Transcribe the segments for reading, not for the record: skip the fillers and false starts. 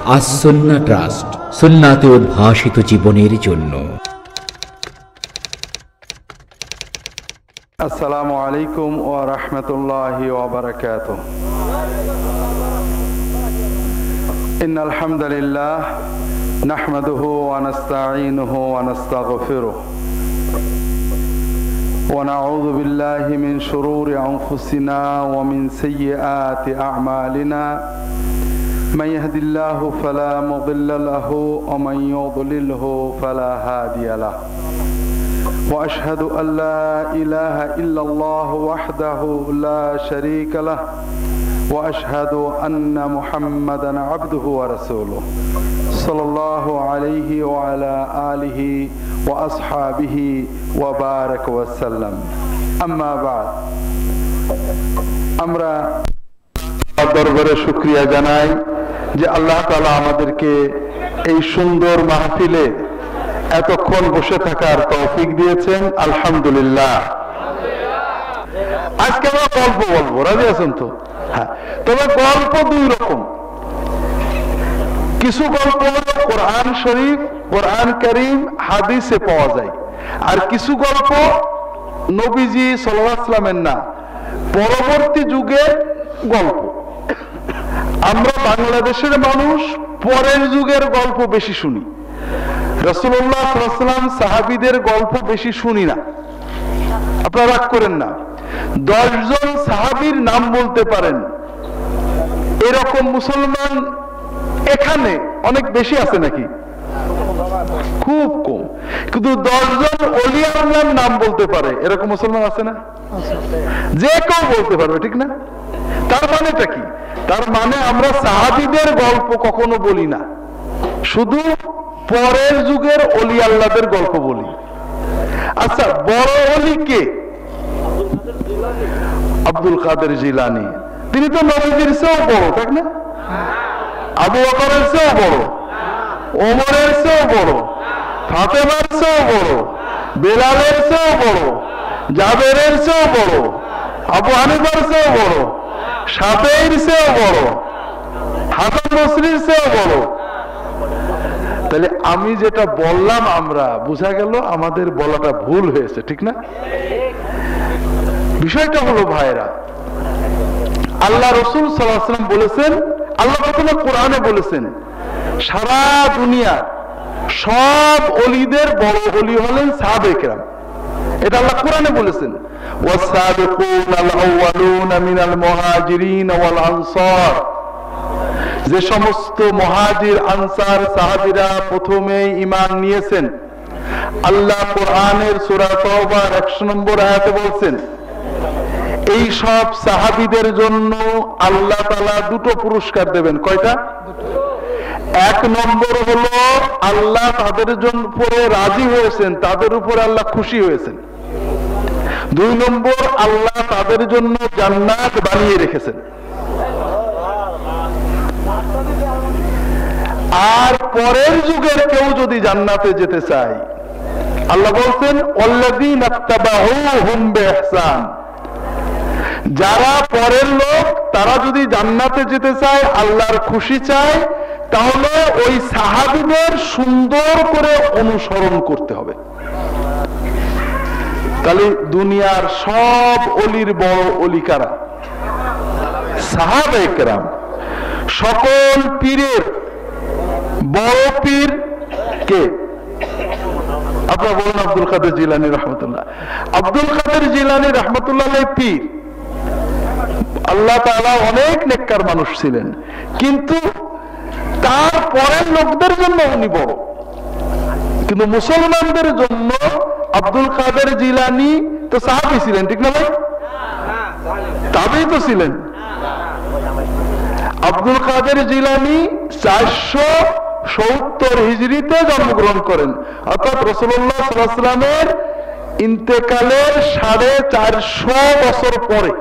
As Sunnah trust, সুন্নাতে উদ্ভাসিত জীবনের জন্য। আসসালামু আলাইকুম ওয়া রাহমাতুল্লাহি ওয়া বারাকাতুহু। ইন্নাল হামদালিল্লাহ নাহমাদুহু ওয়া নাস্তাঈনুহু ওয়া নাস্তাগফিরুহু ওয়া নাউযু বিল্লাহি মিন শুরুরি আনফুসিনা ওয়া মিন সাইয়্যাতি আ'মালিনা মান ইয়াহদিল্লাহু ফালা মুদিল্লা লাহু ওয়া মান ইউদ্লিলহু ফালা হাদিয়া লাহু। وأشهد أن لا إله إلا الله وحده لا شريك له وأشهد أن محمدا عبده ورسوله صلى الله عليه وعلى آله وأصحابه وبارك وسلم أما بعد আমরা দরবারে শুকরিয়া জানাই যে আল্লাহ তাআলা আমাদেরকে এই সুন্দর মাহফিলে এতক্ষণ বসে থাকার তৌফিক দিয়েছেন, আলহামদুলিল্লাহ। আজকে আমরা গল্প বলবো, রাজি আছেন তো? হ্যাঁ, তবে গল্প দুই রকম। কিছু গল্প কোরআন শরীফ, কোরআন কারীম, হাদিসে পাওয়া যায়, আর কিছু গল্প নবীজি সাল্লাল্লাহু আলাইহি ওয়াসাল্লামের না, পরবর্তী যুগের গল্প। আমরা বাংলাদেশের মানুষ পরের যুগের গল্প বেশি শুনি। রাসূলুল্লাহ সাল্লাল্লাহু আলাইহি ওয়াসাল্লাম সাহাবীদের গল্প বেশি শুনি না। আপনারা রাগ করেন না। 10 জন সাহাবীর নাম বলতে পারেন এরকম মুসলমান এখানে অনেক বেশি আছে নাকি? খুব কম। কিন্তু 10 জন ওলি আল্লাহর নাম বলতে পারে এরকম মুসলমান আছে না? যে কেউ বলতে পারবে, ঠিক না? তার মানেটা কি? তার মানে আমরা সাহাবীদের গল্প কখনো বলি না, শুধু পরের যুগের ওলি আল্লাহদের গল্প বলি। আচ্ছা, বড় ওলি কে? আব্দুল কাদের জিলানী। তিনি তো নবীজির চেয়েও বড়, ঠিক না? আবু বকরের চেয়েও বড়, ওমরের চেয়েও বড়, ফাতেমার চেয়েও বড়, বেলালের চেয়েও বড়, জাবেরের চেয়েও বড়, আবু হানিফার চেয়েও বড়, শাফিঈর চেয়েও বড়, হাসান বসরির চেয়েও বড়। তাহলে আমি যেটা বললাম, আমরা বোঝা গেল আমাদের বলাটা ভুল হয়েছে, ঠিক না? বিষয়টা হলো ভাইরা, আল্লাহ রাসূল সাল্লাল্লাহু আলাইহি ওয়াসাল্লাম বলেছেন, আল্লাহ প্রথমে কোরআনে বলেছেন সারা দুনিয়া সব ওলিদের বড় ওলি হলেন সাহাবায়ে কেরাম। এটা আল্লাহ কোরআনে বলেছেন, ওয়াস-সাবিকুনাল আউয়ালুনা মিনাল মুহাজিরিন ওয়াল আনসার। যে সমস্ত মুহাজির আনসার সাহাবীরা প্রথমে ঈমান নিয়েছেন, আল্লাহ কোরআনের সূরা তাওবার 100 নম্বর আয়াতে বলছেন এই সব সাহাবীদের জন্য আল্লাহ তাআলা দুটো পুরস্কার দেবেন। কয়টা? এক নম্বর হলো আল্লাহ তাদের জন্য উপরে রাজি হয়েছেন, তাদের উপরে আল্লাহ খুশি হয়েছেন। 2 নম্বর, আল্লাহ তাদের জন্য জান্নাত বানিয়ে রেখেছেন। আর পরের যুগের কেউ যদি জান্নাতে যেতে চায়, আল্লাহ বলছেন ওয়াল্লাযীনা তাবাউহুম বিইহসান। যারা পরের লোক, তারা যদি জান্নাতে যেতে চায়, আল্লাহর খুশি চায়, তাহলে ওই সাহাবীদের সুন্দর করে অনুসরণ করতে হবে। তাহলে দুনিয়ার সব ওলির বড় ওলি কারা? সাহাবায়ে কেরাম। সকল পীরের বড় পীর কে? আপনারা বলুন আব্দুল কাদের জিলানী রাহমাতুল্লাহ। আব্দুল কাদের জিলানী রাহমাতুল্লাহ পীর। আল্লাহ তাআলা অনেক নেককার মানুষ ছিলেন, কিন্তু তার পরের লোকদের জন্য উনি বড়। কিন্তু মুসলমানদের জন্য আব্দুল কাদের জিলানী তো সাহাবী ছিলেন, ঠিক না ভাই? তাবেঈ তো ছিলেন। আব্দুল কাদের জিলানী 470 হিজরিতে জন্মগ্রহণ করেন, অর্থাৎ রাসূলুল্লাহ সাল্লাল্লাহু আলাইহি ওয়াসাল্লামের ইন্তেকালের 450 বছর পরে।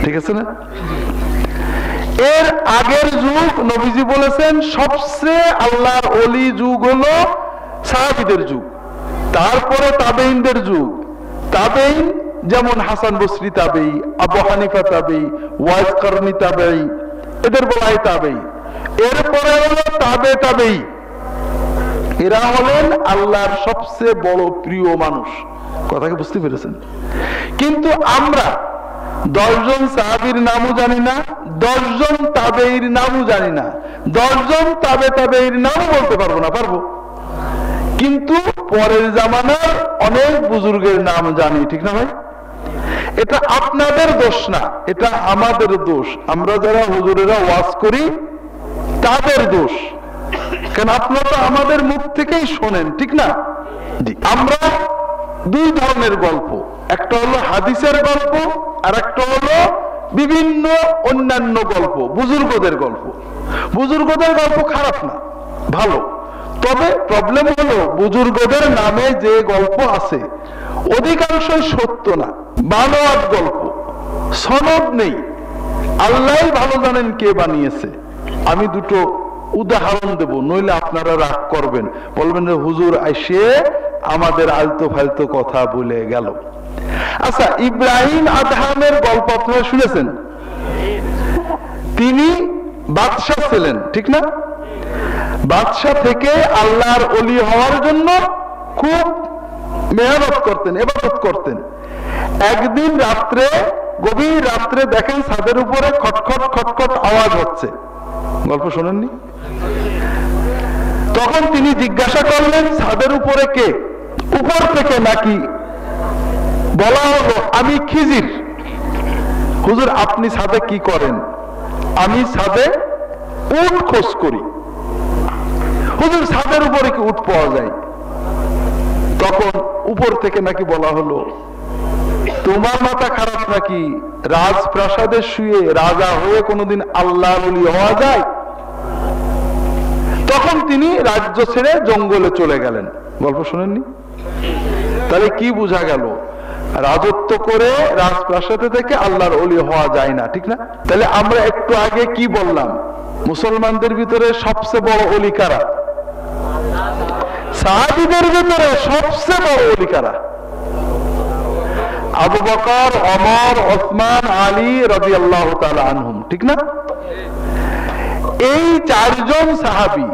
ঠিক আছে না? এর আগের যুগ নবীজি বলেছেন সবচেয়ে আল্লাহর ওলি যুগ হলো সাহাবীদের যুগ, তারপরে তাবেঈনদের যুগ। তাবেঈন যেমন হাসান বসরি তাবেঈ, আবু হানিফা তাবেঈ, ওয়াইস কারনি তাবেঈ, এদের বলা হয় তাবেঈ। এরপরে হলো তাবে তাবেই, এরা হলেন আল্লাহর সবচেয়ে বড় প্রিয় মানুষ। কথাকে বুঝতে পেরেছেন? কিন্তু আমরা 10 জন সাহাবীর নামও জানি না, 10 জন তাবেঈর নামও জানি না, 10 জন তাবে তাবেঈর নামও বলতে পারবো না। পারবো, কিন্তু পরের জামানার অনেক বুজুর্গের নাম জানি, ঠিক না ভাই? এটা আপনাদের দোষ না, এটা আমাদের দোষ। আমরা যারা হুজুরেরা ওয়াজ করি তাদের দোষ, কারণ আপনারা তো আমাদের মুখ থেকেই শোনেন, ঠিক না? আমরা 2 ধরনের গল্প, একটা হলো হাদিসের গল্প আর একটা হলো বিভিন্ন অন্যান্য গল্প, বুজুর্গদের গল্প। বুজুর্গদের গল্প খারাপ না, ভালো। তবে প্রবলেম হলো বুজুর্গদের নামে যে গল্প আছে অধিকাংশই সত্য না, বানোয়াট গল্প, সনদ নেই। আল্লাহই ভালো জানেন কে বানিয়েছে। আমি 2টো উদাহরণ দেব, নইলে আপনারা রাগ করবেন, বলবেন যে হুজুর আইসে আমাদের আলতো ফালতো কথা বলে গেল। আচ্ছা, ইব্রাহিম আদহামের গল্প আপনারা শুনেছেন? তিনি বাদশা ছিলেন, ঠিক না? বাদশা থেকে আল্লাহর ওলি হওয়ার জন্য খুব মেহনত করতেন, ইবাদত করতেন। একদিন রাত্রে, গভীর রাত্রে দেখেন ছাদের উপরে খটখট খটখট আওয়াজ হচ্ছে। গল্প শোনেননি? তখন তিনি জিজ্ঞাসা করলেন ছাদের উপরে কে? উপর থেকে নাকি? বলা হলো আমি খিজির। হুজুর আপনি ছাদে কি করেন? আমি ছাদে উট খোঁজ করি। হুজুর ছাদের উপরে কি উট পাওয়া যায়? তখন উপর থেকে নাকি বলা হলো তোমার মাথা খারাপ নাকি? রাজপ্রাসাদে শুয়ে রাজা হয়ে কোনোদিন আল্লাহর ওলি হওয়া যায়? তখন তিনি রাজ্য ছেড়ে জঙ্গলে চলে গেলেন। গল্প শুনেননি? তাহলে কি বোঝা গেল? রাজত্ব করে রাজপ্রাসাদে থেকে আল্লাহর ওলি হওয়া যায় না, ঠিক না? তাহলে আমরা একটু আগে কি বললাম? মুসলমানদের ভিতরে সবচেয়ে বড় ওলি কারা? সাহাবীদের ভিতরে সবচেয়ে বড় ওলি কারা? আবু বকর, ওমর, ওসমান, আলী রাদিয়াল্লাহু তাআলা আনহুম, ঠিক না? এই 4 জন সাহাবী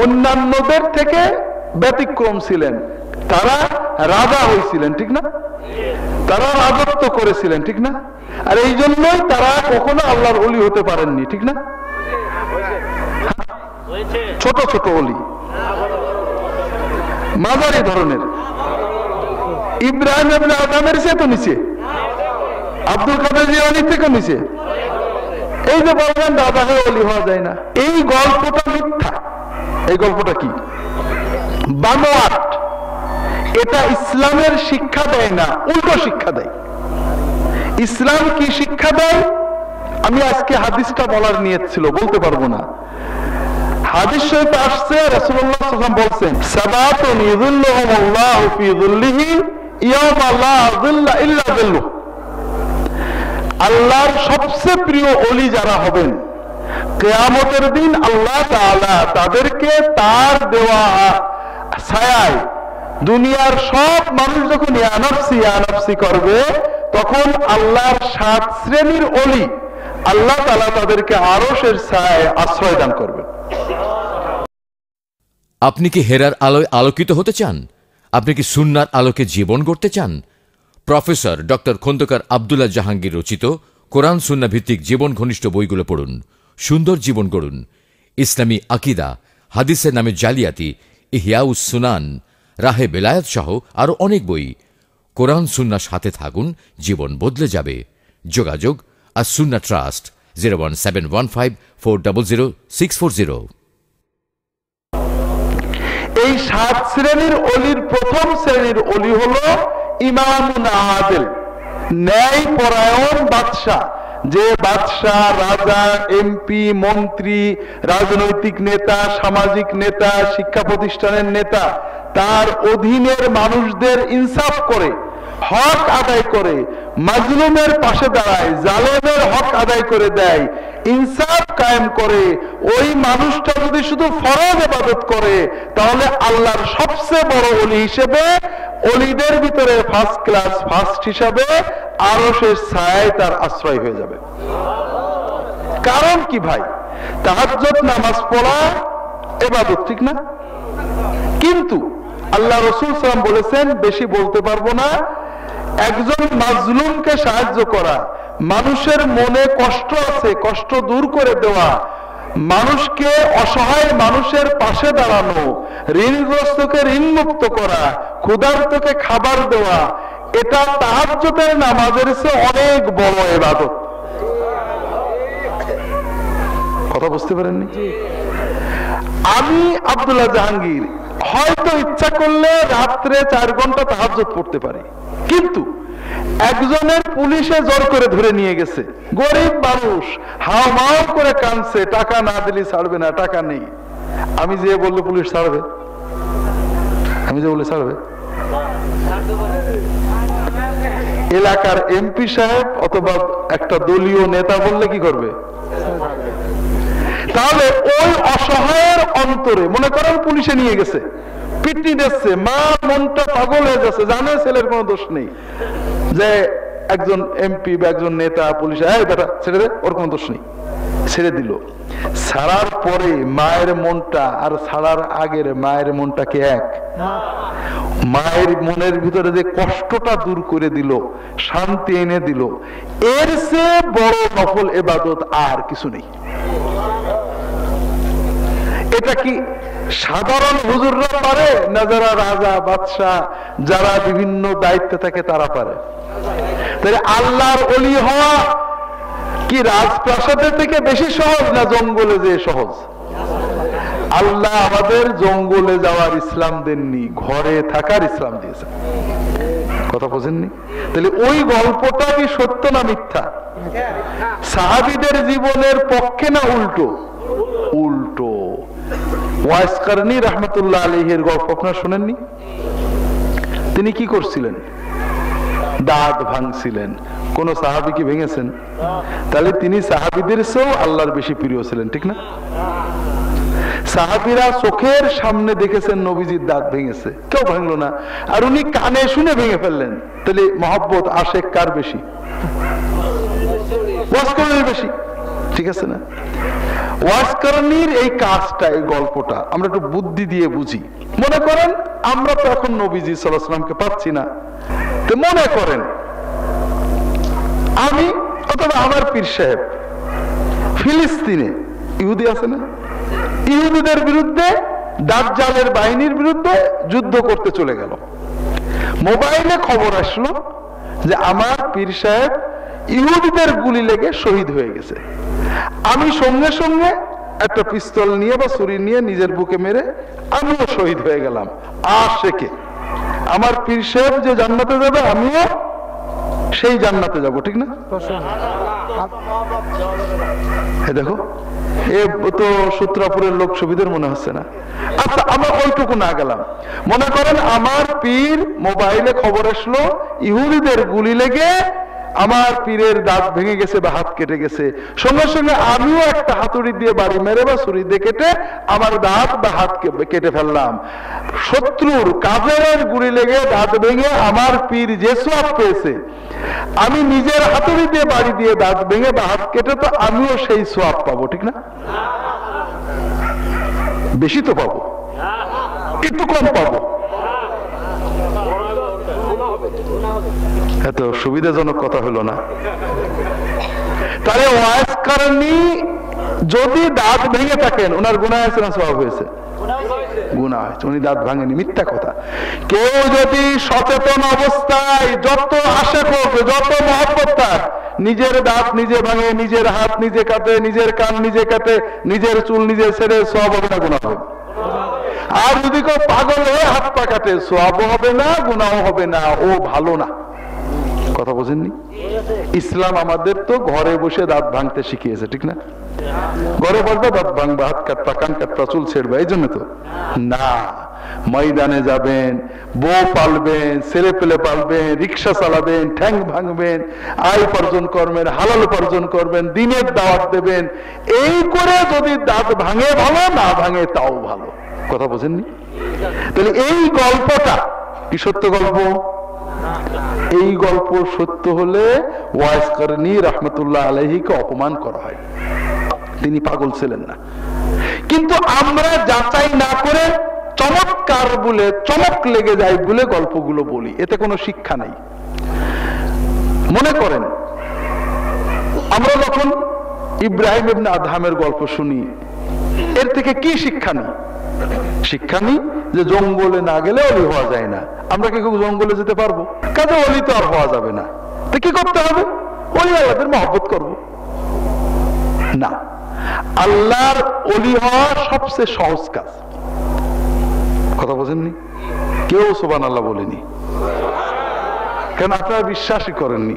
অন্যান্যদের থেকে ব্যতিক্রম ছিলেন। তারা রাজা হয়েছিলেন, ঠিক না? তারা রাজত্ব করেছিলেন, ঠিক না? আর এই জন্যই তারা কখনো আল্লাহর ওলি হতে পারেননি, ঠিক না? ছোট ছোট ওলি, মাঝারি ধরনের। ইব্রাহিম ইবনে আদমের চেয়ে তো নিচে, আব্দুল কাদের জিলানী থেকে নিচে। এই যে বলবেন দাদা হয়ে ওলি হওয়া যায় না, এই গল্পটা মিথ্যা। এই গল্পটা কি? বানোয়াট। এটা ইসলামের শিক্ষা দেয় না, উল্টো শিক্ষা দেয়। ইসলাম কি শিক্ষা দেয়? আমি আজকে হাদিসটা বলার নিয়ত ছিল, বলতে পারবো না। হাদিস শরীফে আসছে রাসূলুল্লাহ সাল্লাল্লাহু আলাইহি ওয়াসাল্লাম বলেন সাবাতুন ইযিল্লুহুমুল্লাহু ফি যিল্লিহি ইয়াওমা লা যিল্লা ইল্লা যিল্লুহ। আল্লাহর সবচেয়ে প্রিয় ওলি যারা হবেন, কিয়ামতের দিন আল্লাহ তাআলা তাদেরকে তার দেওয়া ছায়ায়, দুনিয়ার সব মানুষ যখন ইয়া নাফসি ইয়া নাফসি করবে, তখন আল্লাহর 7 শ্রেণীর ওলি আল্লাহ তাআলা তাদেরকে আরশের ছায়ায় আশ্রয় দান করবেন। আপনি কি হেরার আলোয় আলোকিত হতে চান? আপনি কি সুন্নার আলোকে জীবন গড়তে চান? প্রফেসর ডক্টর খন্দকার আব্দুল্লাহ জাহাঙ্গীর রচিত কোরআন সুন্নাহ ভিত্তিক জীবন ঘনিষ্ঠ বইগুলো পড়ুন, সুন্দর জীবন গড়ুন। ইসলামী আকিদা, হাদিসের নামে জালিয়াতি, ইহয়াউস সুনান, রাহে বেলায়েত সহ আরো অনেক বই। কোরআন সুন্নাহর সাথে থাকুন, জীবন বদলে যাবে। যোগাযোগ আর সুন্নাহ ট্রাস্ট 01715400640। এই 7 শ্রেণীর ওলির প্রথম শ্রেণীর ওলি হলো ইমামুন আদিল, ন্যায় পরায়ণ বাদশাহ। যে বাদশাহ, রাজা, এমপি, মন্ত্রী, রাজনৈতিক নেতা, সামাজিক নেতা, শিক্ষা প্রতিষ্ঠানের নেতা, তার অধীনের মানুষদের ইনসাফ করে, হক আদায় করে, মাজলুমের পাশে দাঁড়ায়, জালেমের হক আদায় করে দেয়, ইনসাফ কায়েম করে, ওই মানুষটা যদি শুধু ফরজ ইবাদত করে, তাহলে আল্লাহর সবচেয়ে বড় ওলি হিসেবে, ওলিদের ভিতরে ফার্স্ট ক্লাস ফার্স্ট হিসাবে আরশের ছায়ায় তার আশ্রয় হয়ে যাবে। কারণ কি ভাই? তাহাজ্জুদ নামাজ পড়া ইবাদত, ঠিক না? কিন্তু আল্লাহ রাসূল সাল্লাল্লাহু আলাইহি ওয়াসাল্লাম বলেছেন, বেশি বলতে পারবো না, একজন মাজলুমকে সাহায্য করা, মানুষের মনে কষ্ট আছে কষ্ট দূর করে দেওয়া, মানুষকে অসহায় মানুষের পাশে দাঁড়ানো, ঋণগ্রস্তকে ঋণ মুক্ত করা, ক্ষুধার্তকে খাবার দেওয়া, এটা তাহাজ্জুদের নামাজের চেয়ে অনেক বড় ইবাদত। কথা বুঝতে পারেননি? আমি আব্দুল্লাহ জাহাঙ্গীর হয়তো ইচ্ছা করলে রাত্রে 4 ঘন্টা তাহাজ্জুদ পড়তে পারি, কিন্তু একজনের পুলিশে জোর করে ধরে নিয়ে গেছে, গরিব মানুষ হাও মাও করে কাঁদছে, টাকা না দিলে ছাড়বে না, টাকা নেই। আমি যে বললে পুলিশ ছাড়বে? আমি যে বললে ছাড়বে? এলাকার এমপি সাহেব অথবা একটা দলীয় নেতা বললে কি করবে? তাহলে ওই অসহায়ের অন্তরে, মনে করেন পুলিশে নিয়ে গেছে, পিটনি দিচ্ছে, মা মনটা পাগল হয়ে যাচ্ছে, জানে ছেলের কোনো দোষ নেই, যে একজন এমপি বা একজন নেতা পুলিশে, এই বেটা ছেড়ে দে, ওর কোনো দোষ নেই, ছেড়ে দিল। ছাড়ার পরে মায়ের মনটা আর ছাড়ার আগের মায়ের মনটা কি এক? মায়ের মনের ভিতরে যে কষ্টটা দূর করে দিল, শান্তি এনে দিল, এর চেয়ে বড় নফল ইবাদত আর কিছু নেই। এটা কি সাধারণ হুজুররা পারে, না যারা রাজা বাদশাহ যারা বিভিন্ন দায়িত্বে থাকে তারা পারে? তাহলে আল্লাহর ওলি হওয়া কি রাজপ্রাসাদের থেকে বেশি সহজ, না জঙ্গলে যে সহজ? আল্লাহ আমাদের জঙ্গলে যাওয়ার ইসলাম দেননি, ঘরে থাকার ইসলাম দিয়েছেন। কথা বোঝেননি? তাহলে ওই গল্পটা কি সত্য না মিথ্যা? সাহাবীদের জীবনের পক্ষে না উল্টো? উল্টো। ওয়াইস কারনী রাহমাতুল্লাহ আলাইহির গল্প আপনারা শুনেননি? তিনি কি করছিলেন? দাঁত ভাঙছিলেন। কোন সাহাবী কি ভেঙেছেন? তাহলে তিনি সাহাবীদের চেয়েও আল্লাহর বেশি প্রিয় ছিলেন, ঠিক না? সাহাবীরা চোখের সামনে দেখেছেন নবীজির দাঁত ভেঙেছে, কেউ ভাঙলো না, আর উনি কানে শুনে ভেঙে ফেললেন। তাহলে মহব্বত আশেক কার বেশি? ওয়াইস কারনীর বেশি, ঠিক আছে না? ওয়াইস কারনীর এই কাজটা, এই গল্পটা আমরা একটু বুদ্ধি দিয়ে বুঝি। মনে করেন আমরা তো এখন নবীজি সাল্লাল্লাহু আলাইহি ওয়াসাল্লামকে পাচ্ছি না, তো মনে করেন আমি অথবা আমার পীর সাহেব ফিলিস্তিনে, ইহুদি আছে না, ইহুদিদের বিরুদ্ধে, দাজ্জালের বাহিনীর বিরুদ্ধে যুদ্ধ করতে চলে গেল। মোবাইলে খবর আসলো যে আমার পীর সাহেব ইহুদিদের গুলি লেগে শহীদ হয়ে গেছে। আমি সঙ্গে সঙ্গে একটা পিস্তল নিয়ে বা ছুরি নিয়ে নিজের বুকে মেরে আমিও শহীদ হয়ে গেলাম। আশেকে আমার পীর সাহেব যে জান্নাতে যাবে, আমিও সেই জান্নাতে যাব, ঠিক না? দেখো, এ তো সূত্রাপুরের লোক সুবিধার মনে হচ্ছে না। আচ্ছা, আমরা ওইটুকু না গেলাম, মনে করেন আমার পীর মোবাইলে খবর আসলো ইহুদিদের গুলি লেগে আমার পীরের দাঁত ভেঙে গেছে বা হাত কেটে গেছে। সঙ্গে সঙ্গে আমিও একটা হাতুড়ি দিয়ে বাড়ি মেরে বা ছুরি দিয়ে কেটে আমার দাঁত বা হাত কেটে ফেললাম। শত্রুর কাফেরের গুলি লেগে দাঁত ভেঙে আমার পীর যে সওয়াব পেয়েছে, আমি নিজের হাতুড়ি দিয়ে বাড়ি দিয়ে দাঁত ভেঙে বা হাত কেটে তো আমিও সেই সওয়াব পাবো, ঠিক না? বেশি তো পাবো, একটু কম পাবো। এত সুবিধাজনক কথা হলো না? তাহলে ওয়াইস কারনী যদি দাঁত ভেঙে থাকেন, ওনার গুনাহ আছে না সওয়াব হয়েছে? গুনাহ হয়েছে, উনি দাঁত ভাঙেনি, মিথ্যা কথা। কেউ যদি সচেতন অবস্থায় যত আশা করবে, যত মহব্বত তার, নিজের দাঁত নিজে ভাঙে, নিজের হাত নিজে কাটে, নিজের কান নিজে কাটে, নিজের চুল নিজে ছেড়ে, সওয়াব হবে না গুনাহ হবে? আর যদি কেউ পাগল হয়ে হাত পা কাটে, সওয়াবও হবে না, গুনাহ হবে না, ও ভালো না। কথা বোঝেননি? ইসলাম আমাদের তো ঘরে বসে দাঁত ভাঙতে শিখিয়েছে, ঠিক না? ঘরে বসবে দাঁত ভাঙবা, হাত কাটবা, কান কাটবা, চুল ছেড়বা, এই জন্য তো না। ময়দানে যাবেন, বউ পালবেন, ছেলে পেলে পালবেন, রিক্সা চালাবেন, ঠ্যাং ভাঙবেন, আয় উপার্জন করবেন, হালাল উপার্জন করবেন, দিনের দাওয়াত দেবেন, এই করে যদি দাঁত ভাঙে ভালো, না ভাঙে তাও ভালো। কথা বোঝেননি? তাহলে এই গল্পটা কি সত্য গল্প? এই গল্প সত্য হলে ওয়াইস কারনী রাহমাতুল্লাহ আলাইহিকে অপমান করা হয়। তিনি পাগল ছিলেন না। কিন্তু আমরা যাচাই না করে চমৎকার বলে, চমক লেগে যায় বলে গল্পগুলো বলি, এতে কোনো শিক্ষা নেই। মনে করেন আমরা যখন ইব্রাহিম ইবনে আদহামের গল্প শুনি, এর থেকে কি শিক্ষা নিই? শিক্ষা নিই যে জঙ্গলে না গেলে অলি হওয়া যায় না। আমরা কি কেউ জঙ্গলে যেতে পারবো? কাজে অলি তো আর হওয়া যাবে না। তো কি করতে হবে? অলি আল্লাহদের মহব্বত করবো না। আল্লাহর অলি হওয়া সবচেয়ে সহজ কাজ। কথা বোঝেননি? কেউ সুবহানাল্লাহ বলেনি, কেন? আপনারা বিশ্বাসই করেননি।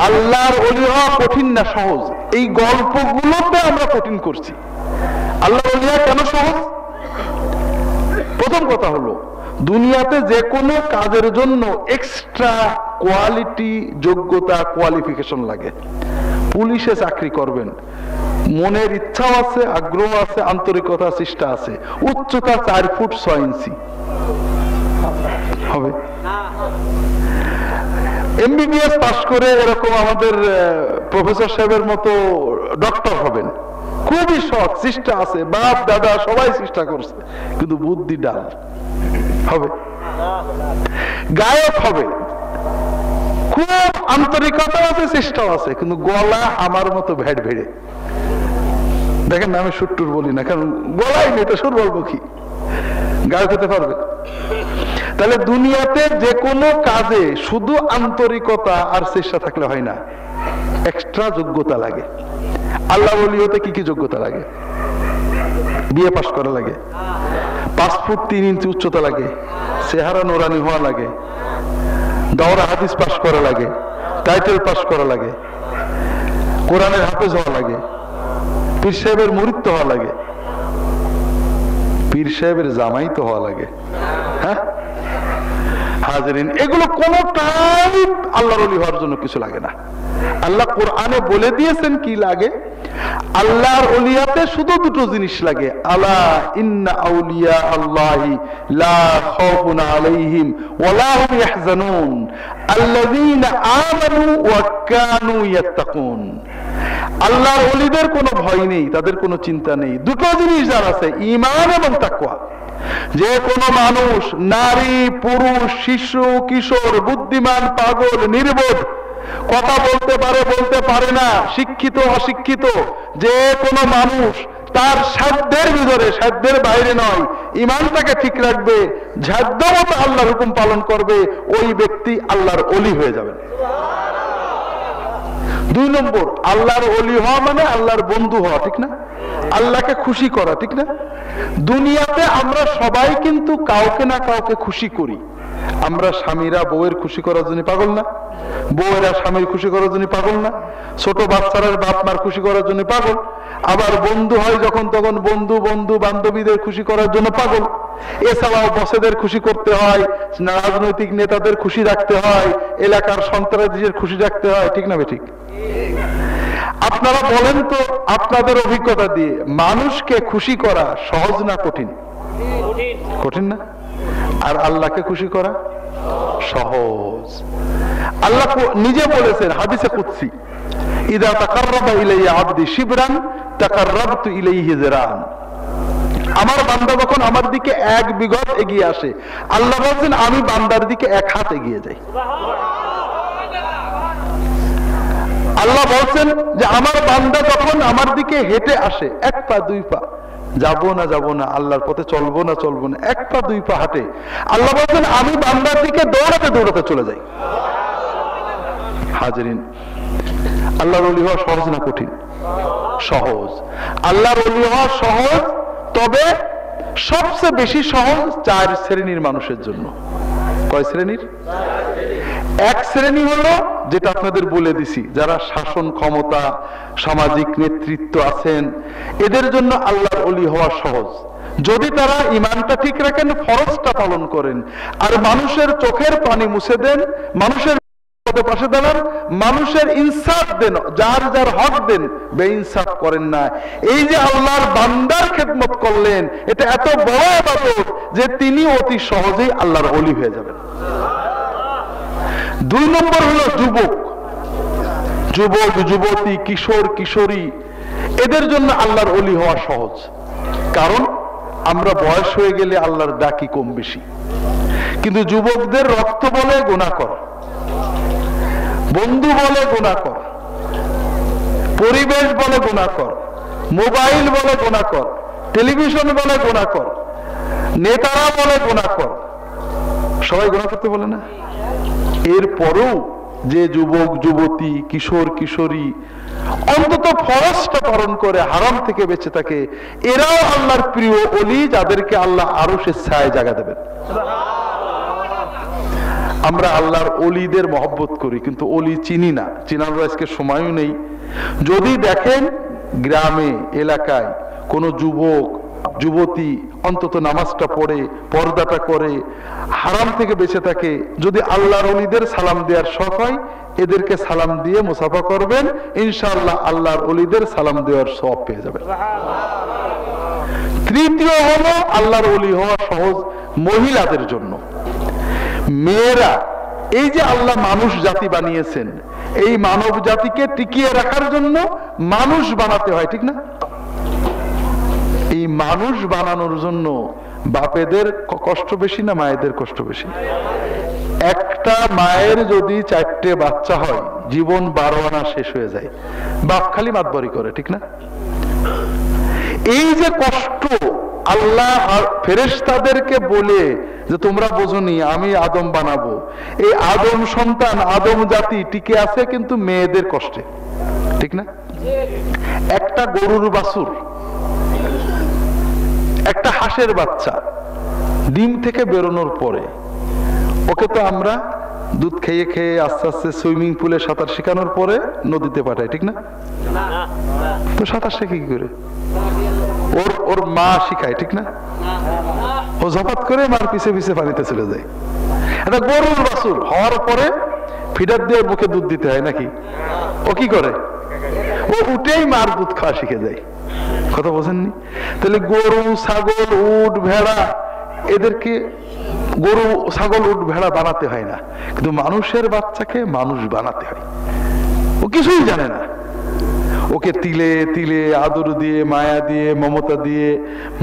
আল্লাহর অলি হওয়া কঠিন না সহজ? এই গল্পগুলোতে আমরা কঠিন করছি। আল্লাহর অলি হওয়া কেন সহজ? প্রথম কথা হলো, দুনিয়াতে যে কোনো কাজের জন্য এক্সট্রা কোয়ালিটি, যোগ্যতা, কোয়ালিফিকেশন লাগে। পুলিশে চাকরি করবেন, মনের ইচ্ছাও আছে, আগ্রহ আছে, আন্তরিকতা, চেষ্টা আছে। উচ্চতা 4 ফুট 6 ইঞ্চি হবে। এমবিবিএস পাশ করে এরকম আমাদের প্রফেসর সাহেবের মতো ডক্টর হবেন, খুবই শখ, চেষ্টা আছে, বাপ দাদা সবাই চেষ্টা করছে, কিন্তু বুদ্ধি ডাল হবে। গায়ক হবে, খুব আন্তরিকতা আছে, চেষ্টাও আছে, কিন্তু গলা আমার মতো ভেড় ভেড়ে। দেখেন না, আমি সুর টুর বলি না, কারণ গলাই নেই তো সুর বলবো কি? গায়ক হতে পারবে? তাহলে দুনিয়াতে যে কোনো কাজে শুধু আন্তরিকতা আর চেষ্টা থাকলে হয় না, এক্সট্রা যোগ্যতা লাগে। আল্লাহ ওলি হতে কি কি যোগ্যতা লাগে? বিএ পাস করা লাগে, 5 ফুট 3 ইঞ্চি উচ্চতা লাগে, চেহারা নোরানি হওয়া লাগে, দাওরা হাদিস পাস করা লাগে, টাইটেল পাস করা লাগে, কোরআনের হাফেজ হওয়া লাগে, পীর সাহেবের মুরিদ হওয়া লাগে, পীর সাহেবের জামাই তো হওয়া লাগে। হ্যাঁ হাজিরিন, এগুলো কোনটাই আল্লাহর ওলি হওয়ার জন্য কিছু লাগে না। আল্লাহ কোরআনে বলে দিয়েছেন কি লাগে। আল্লাহর ওলিয়াতে শুধু দুটো জিনিস লাগে। আলা ইন্না আউলিয়া আল্লাহি লা খাউফুন আলাইহিম ওয়া লা হুম ইয়াহজানুন আল্লাযীনা আমানু ওয়া কানু ইয়াত্তাকুন। আল্লাহর ওলিদের কোনো ভয় নেই, তাদের কোনো চিন্তা নেই। দুটো জিনিস যার আছে, ঈমান এবং তাকওয়া। যে কোনো মানুষ, নারী পুরুষ, শিশু কিশোর, বুদ্ধিমান পাগল নির্বোধ, কথা বলতে পারে বলতে পারে না, শিক্ষিত অশিক্ষিত, যে কোনো মানুষ তার সাধ্যের ভিতরে, সাধ্যের বাইরে নয়, ঈমানটাকে ঠিক রাখবে, সাধ্যমতো আল্লাহর হুকুম পালন করবে, ওই ব্যক্তি আল্লাহর ওলি হয়ে যাবে। 2 নম্বর, আল্লাহর ওলি হওয়া মানে আল্লাহর বন্ধু হওয়া, ঠিক না? আল্লাহকে খুশি করা, ঠিক না? দুনিয়াতে আমরা সবাই কিন্তু কাউকে না কাউকে খুশি করি। আমরা স্বামীরা বউয়ের খুশি করার জন্য পাগল না? বউয়েরা স্বামীর খুশি করার জন্য পাগল না? ছোট বাচ্চারা বাপ মার খুশি করার জন্য পাগল। আবার বন্ধু হয় যখন তখন বন্ধু বন্ধু বান্ধবীদের খুশি করার জন্য পাগল। এছাড়াও বসেদের খুশি করতে হয়, রাজনৈতিক নেতাদের খুশি রাখতে হয়, এলাকার সন্ত্রাসীদের খুশি রাখতে হয়, ঠিক না বেঠিক? আপনারা বলেন তো আপনাদের অভিজ্ঞতা দিয়ে, মানুষকে খুশি করা সহজ না কঠিন? কঠিন না? আর আল্লাহকে খুশি করা সহজ। আল্লাহ নিজে বলেছেন হাদিসে কুদসি, ইযা তাকাররাবা ইলাইয়া আবদি শিবরান তাকাররাবতু ইলাইহি যিরান। আমার বান্দা যখন আমার দিকে 1 বিঘত এগিয়ে আসে, আল্লাহ বলেন আমি বান্দার দিকে 1 হাত এগিয়ে যাই। আল্লাহ বলছেন যে আমার বান্দা যখন আমার দিকে হেঁটে আসে, 1 পা 2 পা, যাবো না যাবো না, আল্লাহর পথে চলবো না চলবো না, 1 পা 2 পা হাঁটে, আল্লাহ বলছেন আমি বান্দার দিকে দৌড়াতে দৌড়াতে চলে যাই। হাজিরিন, আল্লাহর ওলি হওয়া সহজ না কঠিন? সহজ। আল্লাহর ওলি হওয়া সহজ, তবে সবচেয়ে বেশি সহজ 4 শ্রেণীর মানুষের জন্য। কয় শ্রেণীর? 1 শ্রেণী হলো যেটা আপনাদের বলে দিছি, যারা শাসন ক্ষমতা, সামাজিক নেতৃত্ব আছেন, এদের জন্য আল্লাহর ওলি হওয়া সহজ, যদি তারা ঈমানটা ঠিক রাখেন, ফরজটা পালন করেন, আর মানুষের চোখের পানি মুছে দেন, মানুষের পাশে দাঁড়ান, মানুষের ইনসাফ দেন, যার যার হক দেন, বেইনসাফ করেন না। এই যে আল্লাহর বান্দার খেদমত করলেন, এটা এত বড় ইবাদত যে তিনি অতি সহজেই আল্লাহর ওলি হয়ে যাবেন। 2 নম্বর হলো যুবক, যুবক যুবতী, কিশোর কিশোরী, এদের জন্য আল্লাহর ওলি হওয়া সহজ। কারণ আমরা বয়স হয়ে গেলে আল্লাহর ডাকি কম বেশি, কিন্তু যুবকদের রক্ত বলে গুনাহ কর, বন্ধু বলে গুনাহ কর, পরিবেশ বলে গুনাহ কর, মোবাইল বলে গুনাহ কর, টেলিভিশন বলে গুনাহ কর, নেতারা বলে গুনাহ কর, সবাই গুনাহ করতে বলে না? এরপরেও যে যুবক যুবতী কিশোর কিশোরী অন্তত ফরজটা পালন করে হারাম থেকে বেঁচে থাকে, এরাও আল্লাহর প্রিয় ওলি, যাদেরকে আল্লাহ আরশের ছায়ায় জায়গা দেবেন। আমরা আল্লাহর ওলিদের মহব্বত করি, কিন্তু ওলি চিনি না, চিনার আজকে সময়ও নেই। যদি দেখেন গ্রামে এলাকায় কোনো যুবক যুবতী অন্তত নামাজটা পড়ে পর্দাটা করে হারাম থেকে বেঁচে থাকে, যদি আল্লাহর ওলিদের সালাম দেওয়ার শখ হয়, এদেরকে সালাম দিয়ে মুসাফা করবেন, ইনশাআল্লাহ আল্লাহর ওলিদের সালাম দেওয়ার সওয়াব পেয়ে যাবেন। তৃতীয় হলো আল্লাহর ওলি হওয়া সহজ মহিলাদের জন্য। মেয়েরা, এই যে আল্লাহ মানুষ জাতি বানিয়েছেন, এই মানব জাতিকে টিকিয়ে রাখার জন্য মানুষ বানাতে হয়, ঠিক না? এই মানুষ বানানোর জন্য বাপেদের কষ্ট বেশি না মায়েদের কষ্ট বেশি? একটা মায়ের যদি 4টে বাচ্চা হয়, জীবন 12 আনা শেষ হয়ে যায়, বাপ খালি মাতবরি করে, ঠিক না? এই যে কষ্ট আল্লাহ ফেরেশতাদেরকে বলে যে তোমরা বোঝনি আমি আদম বানাবো, এই আদম সন্তান আদম জাতি টিকে আছে কিন্তু মেয়েদের কষ্টে, ঠিক না? একটা গরুর বাছুর, একটা হাঁসের বাচ্চা ডিম থেকে বেরোনোর পরে ওকে তো আমরা দুধ খেয়ে খেয়ে আস্তে আস্তে সুইমিং পুলে সাঁতার শেখানোর পরে নদীতে পাঠাই, ঠিক না? তো সাঁতার শেখে কি করে? ওর মা শিখায়, ঠিক না? ও ঝপাত করে মার পিছে পিছে পানিতে চলে যায়। একটা গরুর বাছুর হওয়ার পরে ফিডার দিয়ে মুখে দুধ দিতে হয় নাকি? ও কি করে? ও উঠেই মার দুধ খাওয়া শিখে যায়। কথা বোঝেননি? তাহলে গরু ছাগল উট ভেড়া, এদেরকে গরু ছাগল উট ভেড়া বানাতে হয় না, কিন্তু মানুষের বাচ্চাকে মানুষ বানাতে হয়। ও কিছুই জানে না, ওকে তিলে তিলে আদর দিয়ে মায়া দিয়ে মমতা দিয়ে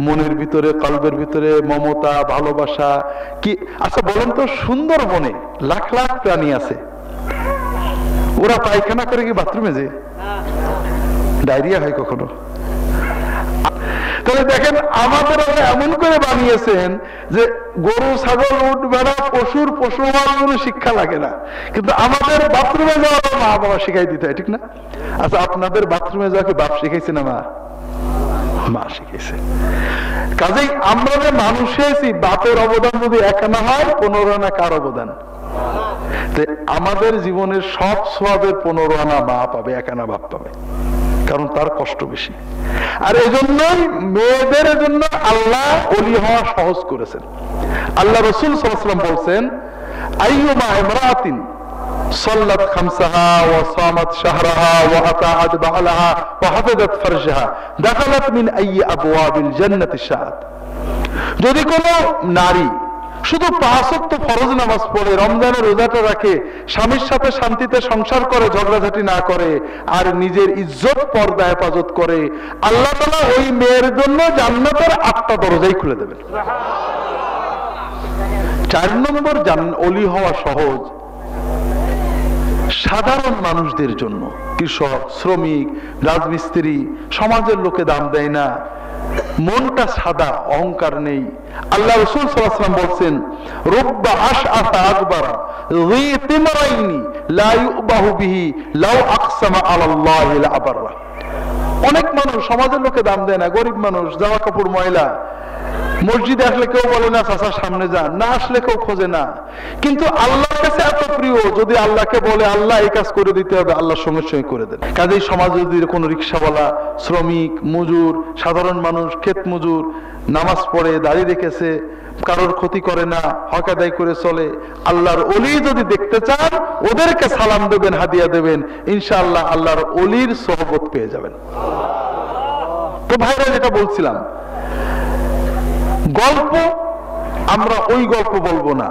মনের ভিতরে কলবের ভিতরে মমতা ভালোবাসা কি। আচ্ছা বলেন তো, সুন্দরবনে লাখ লাখ প্রাণী আছে, ওরা পায়খানা করে কি বাথরুমে যে ডায়রিয়া হয় কখনো? তাহলে দেখেন আমাদের এমন করে বানিয়েছেন যে গরু ছাগল উট ভেড়া পশুর পশু হওয়ার জন্য শিক্ষা লাগে না, কিন্তু আমাদের বাথরুমে যাওয়া মা বাবা শিখাই দিতে হয়, ঠিক না? আচ্ছা আপনাদের বাথরুমে যাওয়া কি বাপ শিখাইছে না মা শিখাইছে? কাজেই আমরা যে মানুষ হয়েছি, বাপের অবদান যদি 1 আনা হয় 15 আনা কার অবদান? আমাদের জীবনের সব সওয়াবের 15 আনা মা পাবে, 1 আনা বাপ পাবে, কারণ তার কষ্ট বেশি। আর এই জন্যই মেয়েদের জন্য আল্লাহ ওলি হওয়া সহজ করেছেন। আল্লাহ রাসূল সাল্লাল্লাহু আলাইহি ওয়াসাল্লাম বলছেন, আইয়ুমা ইমরাতিন সাল্লাত খামসাহা ওয়া সামাত শাহরাহা ওয়া আতাআত বালাহা ওয়া হাফাযাত ফারজাহা দাখালাত মিন আইয়ি আবওয়াবিল জান্নাতি শাআত। যদি কোনো নারী শুধু 5 ওয়াক্ত ফরজ নামাজ পড়ে, রমজানের রোজাটা রাখে, স্বামীর সাথে শান্তিতে সংসার করে, ঝগড়াঝাটি না করে, আর নিজের ইজ্জত পর্দা হেফাজত করে, আল্লাহ তাআলা ওই মেয়ের জন্য জান্নাতের 8টা দরজাই খুলে দেবেন। 4 নম্বর ওলি হওয়া সহজ সাধারণ মানুষদের জন্য। কৃষক, শ্রমিক, রাজমিস্ত্রি, সমাজের লোকে দাম দেয় না, মনটা সাদা, অহংকার নেই। আল্লাহ রাসূল সাল্লাল্লাহু আলাইহি ওয়াসাল্লাম বলছেন, রুব্বা আশআসা আকবারা যী তিমরাইনি লা ইউবাহু বিহি লাউ আকসামা আলাল্লাহি লা আবাররা। অনেক মানুষ সমাজের লোকে দাম দেয় না, গরিব মানুষ, জামা কাপড় ময়লা, মসজিদে আসলে কেউ বলে না চাচার সামনে যান, না আসলে কেউ খোঁজে না, কিন্তু আল্লাহর কাছে এত প্রিয়, যদি আল্লাহকে বলে আল্লাহ এই কাজ করে দিতে হবে, আল্লাহ সঙ্গে সঙ্গে করে দেন। কাজেই সমাজে যদি কোনো রিক্সাওয়ালা, শ্রমিক, মজুর, সাধারণ মানুষ, ক্ষেত মজুর নামাজ পড়ে, দাঁড়িয়ে রেখেছে, কারোর ক্ষতি করে না, হক আদায় করে চলে, আল্লাহর ওলি যদি দেখতে চান ওদেরকে সালাম দেবেন, হাদিয়া দেবেন, ইনশাআল্লাহ আল্লাহর ওলির সোহবত পেয়ে যাবেন। তো ভাইরা, যেটা বলছিলাম, গল্প আমরা ওই গল্প বলবো না,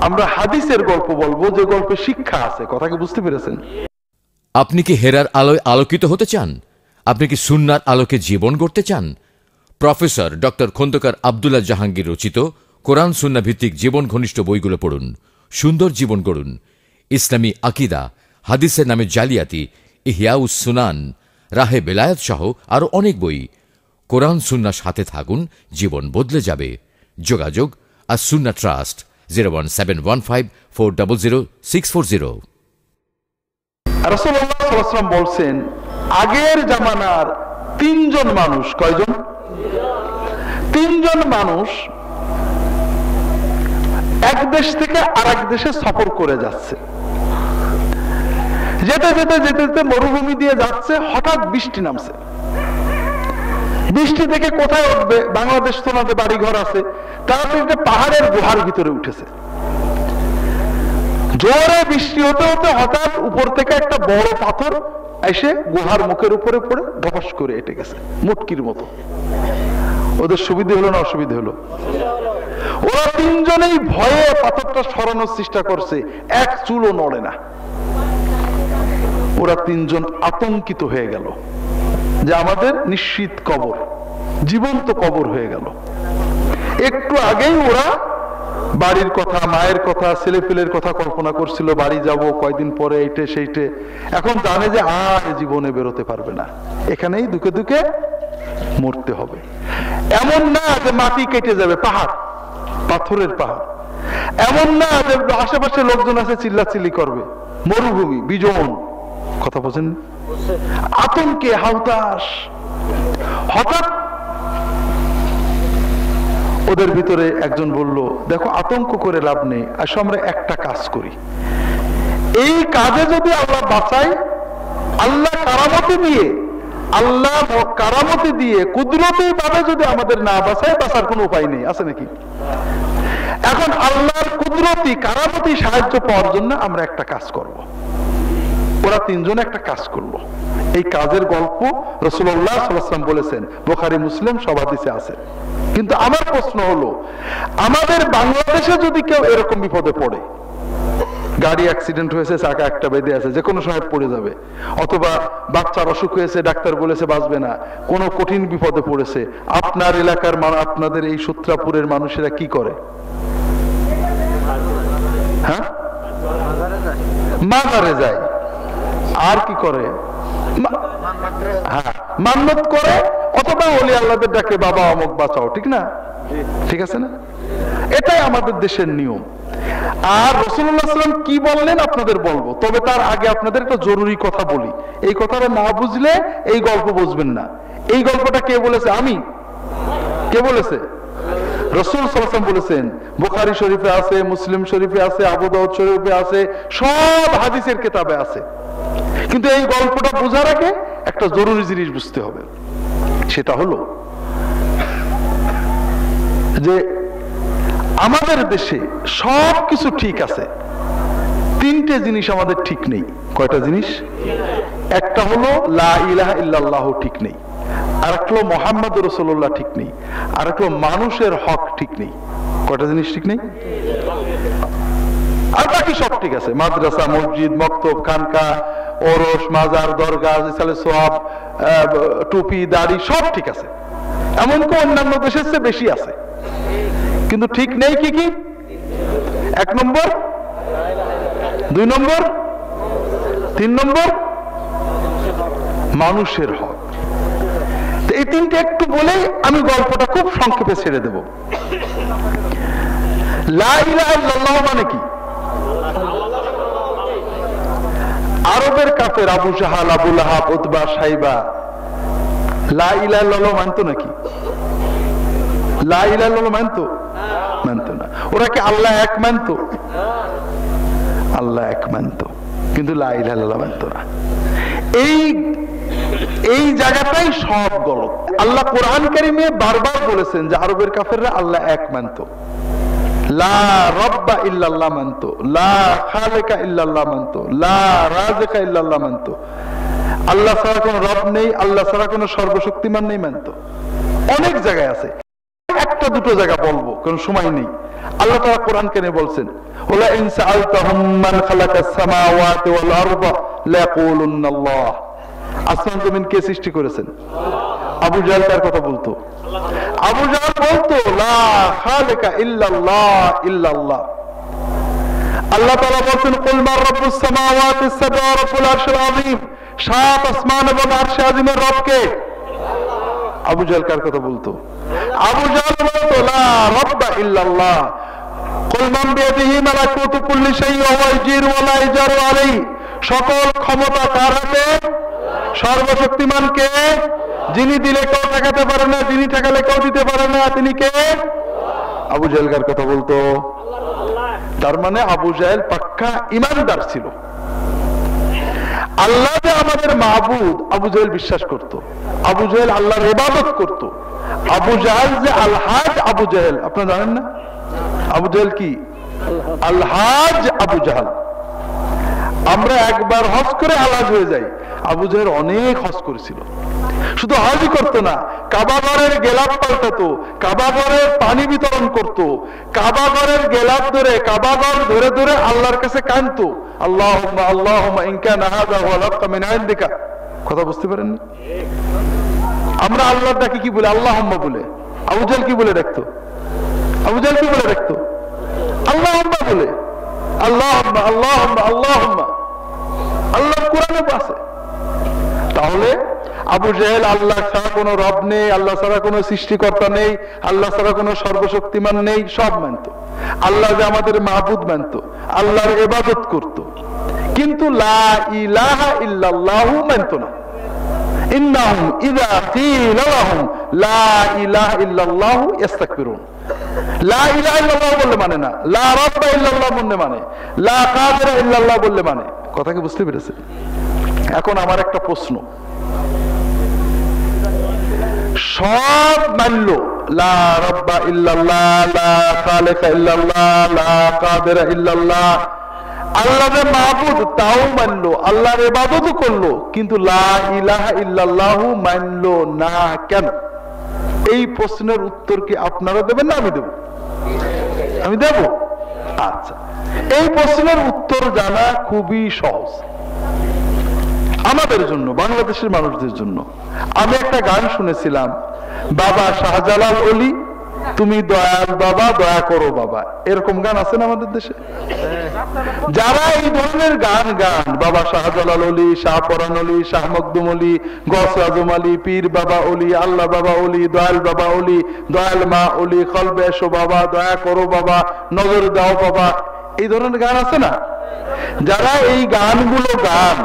আমরা হাদিসের গল্প বলবো, যে গল্পে শিক্ষা আছে। কথা কি বুঝতে পেরেছেন? আপনি কি হেরার আলোয় আলোকিত হতে চান? আপনি কি সুন্নাত আলোকে জীবন গড়তে চান? প্রফেসর ডক্টর খন্দকার আব্দুল্লাহ জাহাঙ্গীর রচিত কোরআন সুন্নাহ ভিত্তিক জীবন ঘনিষ্ঠ বইগুলো পড়ুন। সুন্দর জীবন গড়ুন। ইসলামী আকিদা, হাদিসের নামে জালিয়াতি, ইহয়াউস সুনান, রাহে বেলায়েত সহ আরো অনেক বই। কোরআন সুন্নাহ সাথে থাকুন, জীবন বদলে যাবে। যোগাযোগ আর সুন্নাহ ট্রাস্ট 01715400640। রাসূলুল্লাহ সাল্লাল্লাহু আলাইহি ওয়াসাল্লাম বলছেন, আগের জামানার তিনজন মানুষ, কয়জন? তিনজন মানুষ এক দেশ থেকে আরেক দেশে সফর করে যাচ্ছে। যেতে যেতে যেতে যেতে মরুভূমি দিয়ে যাচ্ছে, হঠাৎ বৃষ্টি নামছে। বৃষ্টি থেকে কোথায় উঠবে? বাংলাদেশ তো আমাদের বাড়ি ঘর আছে, তারা তো একটা পাহাড়ের গুহার ভিতরে উঠেছে। জোরে বৃষ্টি হতে হতে হঠাৎ উপর থেকে একটা বড় পাথর এসে গুহার মুখের উপরে পড়ে ধপাস করে এটে গেছে, মুটকির মতো। ওদের সুবিধা হলো না অসুবিধা হলো? ওরা তিনজনেই ভয়ে পাথরটা সরানোর চেষ্টা করছে, এক চুলও নড়ে না। ওরা তিনজন আতঙ্কিত হয়ে গেল যে আমাদের নিশ্চিত কবর, জীবন্ত কবর হয়ে গেল। একটু আগেই ওরা বাড়ির কথা, মায়ের কথা, ছেলেপেলের কথা কল্পনা করছিল, বাড়ি যাব কয়দিন পরে, এইটে সেইটে। এখন জানে যে আর জীবনে বেরোতে পারবে না, এখানেই দুকে দুকে মরতে হবে। এমন না যে মাটি কেটে যাবে, পাহাড়, পাথরের পাহাড়। এমন না যে আশেপাশে লোকজন আছে চিল্লাচিল্লি করবে, মরুভূমি, বিজন। কথা বলছেন? আতঙ্কে হাউতাস। হঠাৎ ওদের ভিতরে একজন বলল, দেখো আতঙ্ক করে লাভ নেই, আসো আমরা একটা কাজ করি। এই কাজে যদি আল্লাহ বাঁচায়, আল্লাহ কারামতি দিয়ে কুদরতি ভাবে যদি আমাদের না বাঁচায়, বাঁচার কোনো উপায় নেই, আছে নাকি? এখন আল্লাহর কুদরতি কারামতি সাহায্য পাওয়ার জন্য আমরা একটা কাজ করব। ওরা তিনজন একটা কাজ করলো। এই কাজের গল্প রাসূলুল্লাহ সাল্লাল্লাহু আলাইহি ওয়াসাল্লাম বলেছেন, বুখারী মুসলিম সব হাদিসে আছে। কিন্তু আমার প্রশ্ন হলো, আমাদের বাংলাদেশে যদি কেউ এরকম বিপদে পড়ে, গাড়ি অ্যাক্সিডেন্ট হয়েছে, চাকা একটা বেঁধে আছে, যে কোনো সময় পড়ে যাবে, অথবা বাচ্চার অসুখ হয়েছে, ডাক্তার বলেছে বাঁচবে না, কোনো কঠিন বিপদে পড়েছে, আপনার এলাকার আপনাদের এই সূত্রাপুরের মানুষেরা কি করে? হ্যাঁ, মাজারে যায়। আর কি করে? হ্যাঁ, মান্নত করে, অথবা ওলি আল্লাহদের ডাকে, বাবা অমুক বাঁচাও, ঠিক না? ঠিক আছে না? এটাই আমাদের দেশের নিয়ম। আর রাসূলুল্লাহ সাল্লাল্লাহু আলাইহি ওয়াসাল্লাম কি বললেন আপনাদের বলবো, তবে তার আগে আপনাদের একটা জরুরি কথা বলি। এই কথাটা না বুঝলে এই গল্প বুঝবেন না। এই গল্পটা কে বলেছে? আমি। কে বলেছে? রাসূল সাল্লাল্লাহু আলাইহি ওয়াসাল্লাম বলেছেন। বুখারী শরীফে আছে, মুসলিম শরীফে আছে, আবু দাউদ শরীফে আছে, সব হাদিসের কিতাবে আছে। কিন্তু এই গল্পটা বোঝার আগে একটা জরুরি জিনিস বুঝতে হবে। সেটা হলো যে আমাদের দেশে সব কিছু ঠিক আছে, তিনটে জিনিস আমাদের ঠিক নেই। কয়টা জিনিস? একটা হলো লা ইলাহা ইল্লাল্লাহ ঠিক নেই, আর একটা হলো মুহাম্মদুর রাসূলুল্লাহ ঠিক নেই, আর একটা হলো মানুষের হক ঠিক নেই। কয়টা জিনিস ঠিক নেই? আর বাকি সব ঠিক আছে। মাদ্রাসা, মসজিদ, মক্তব, খানকা, ওরস, মাজার, দরগা, ইসালে সোয়াব, টুপি, দাড়ি সব ঠিক আছে, এমনকি অন্যান্য দেশের চেয়ে বেশি আছে। কিন্তু ঠিক নেই কি কি? 1 নম্বর, 2 নম্বর, 3 নম্বর মানুষের হক। এই তিনটে একটু বলে আমি গল্পটা খুব সংক্ষেপে ছেড়ে দেব। লা ইলাহা ইল্লাল্লাহ মানে কি? আরবের কাফের আবু জাহাল, আবু লাহাব, উতবা, সাইবা লা ইলাহা ইল্লাল্লাহ মানতো নাকি? লা ইলাহা ইল্লাল্লাহ মানতো? মানতো না। ওরা কি আল্লাহ এক মানতো? আল্লাহ এক মানতো, কিন্তু লা ইলাহা ইল্লাল্লাহ মানতো না। এই জায়গাটাই সব গলত। আল্লাহ কোরআন কারীমে বারবার বলেছেন যে আরবের কাফেররা আল্লাহ এক মানতো, লা রাব্বা ইল্লাল্লাহ মানতো, লা খালিকা ইল্লাল্লাহ মানতো, লা রাযিকা ইল্লাল্লাহ মানতো। আল্লাহ ছাড়া কোনো রব নেই, আল্লাহ ছাড়া কোনো সর্বশক্তিমান নেই মানতো। অনেক জায়গায় আছে, একটা দুটো জায়গা বলবো কারণ সময় নেই। আল্লাহ তাআলা কোরআন কারীমে বলছেন, ওয়ালা ইন সাআলতাহুম মান খালাকাস সামাওয়াতি ওয়াল আরদা লায়াকুলুন্নাল্লাহ। আসমান জমিন কে সৃষ্টি করেছেন? আবু জাহেল তার কথা বলতো। আবু জাহেল বলতো লা খালিকা ইল্লাল্লাহ ইল্লাল্লাহ। আল্লাহ তাআলা বলেন কুল মান রাব্বুস সামাওয়াতিস সাব'a ওয়া রাব্বুল আরশিল আযীম, সাত আসমান এবং আরশে আযীমের রব কে? আবু জাহেল কার কথা বলতো? আবু জাহেল বলতো লা রাব্বা ইল্লাল্লাহ। কুল মান বিয়াদিহি মালাকুতু কুল্লি শাইইন ওয়া হুয়া ইয়াজিরু ওয়া লা ইয়াজারু আলাইহি, সকল ক্ষমতা কার হাতে? সর্বশক্তিমান কে? যিনি দিলে কেউ ঠেকাতে পারে না, যিনি ঠেকালে কেউ দিতে পারে না, তিনি কে? আবু জাহেল কার কথা বলতো? তার মানে আবু জাহেল পাক্কা ইমানদার ছিল। আল্লাহ যে আমাদের মাবুদ, আবু জাহেল বিশ্বাস করত। আবু জাহেল আল্লাহর ইবাদত করত। আবু জাহেল যে আলহাজ আবু জাহেল, আপনারা জানেন না? আবু জাহেল কি? আলহাজ আবু জাহেল। আমরা একবার হজ করে আলহাজ হয়ে যাই, আবু জাহেল অনেক হজ করেছিল। শুধু হজই করতো না, কাবা ঘরের গেলাপ পাল্টাতো, কাবা ঘরের পানি বিতরণ করত, কাবা ঘরের গেলাপ ধরে কাবা ঘর ধরে ধরে আল্লাহর কাছে কাঁদতো, আল্লাহুম্মা আল্লাহুম্মা ইন কানা হাযা হুয়াল হাক্কু মিন ইনদিকা। কথা বুঝতে পারেননি? আমরা আল্লাহর ডাকি কি বলে? আল্লাহুম্মা বলে। আবু জাহেল কি বলে ডাকতো? আবু জাহেল কি বলে ডাকতো? আল্লাহুম্মা বলে। আল্লাহুম্মা আল্লাহুম্মা আল্লাহুম্মা। আল্লাহ কোরআনে আছে। তাহলে আবু জাহেল আল্লাহ ছাড়া কোনো রব নেই, আল্লাহ ছাড়া কোনো সৃষ্টিকর্তা নেই, আল্লাহ ছাড়া কোনো সর্বশক্তিমান নেই, সব মানত। আল্লাহ যে আমাদের মাহবুদ মানত, আল্লাহর ইবাদত করত, কিন্তু লা ইলাহা ইল্লাল্লাহু মানত না। ইন্নাহুম ইযা কিলা লাহুম লা ইলাহা ইল্লাল্লাহু ইস্তাকবিরুন। লা ইলাহা ইল্লাল্লাহ বললে মানে না, লা রাব্বা ইল্লাল্লাহ বললে মানে, লা কাদিরা ইল্লাল্লাহ বললে মানে। কথা কি বুঝতে পেরেছেন? এখন আমার একটা প্রশ্ন, সব মানল, লা রাব্বা ইল্লাল্লাহ, লা খালিকা ইল্লাল্লাহ, লা কাদিরা ইল্লাল্লাহ, আল্লাহ যে মাবুদ তাও মানলো, আল্লাহর ইবাদতও করলো, কিন্তু লা ইলাহা ইল্লাল্লাহু মানলো না কেন? এই প্রশ্নের উত্তর কি আপনারা দেবেন না আমি দেব? আমি দেব। আচ্ছা, এই প্রশ্নের উত্তর জানা খুবই সহজ আমাদের জন্য, বাংলাদেশের মানুষদের জন্য। আমি একটা গান শুনেছিলাম, বাবা শাহজালাল অলি তুমি দয়াল বাবা, দয়া করো বাবা, এরকম গান আছে না আমাদের দেশে? যারা এই ধরনের গান গান, বাবা শাহজালাল অলি, শাহ পরান অলি, শাহ মখদুম অলি, গৌস আজম আলী, পীর বাবা অলি, আল্লাহ বাবা অলি, দয়াল বাবা অলি, দয়াল মা অলি, কলবে এসো বাবা, দয়া করো বাবা, নজর দাও বাবা, এই ধরনের গান আছে না? যারা এই গানগুলো গান,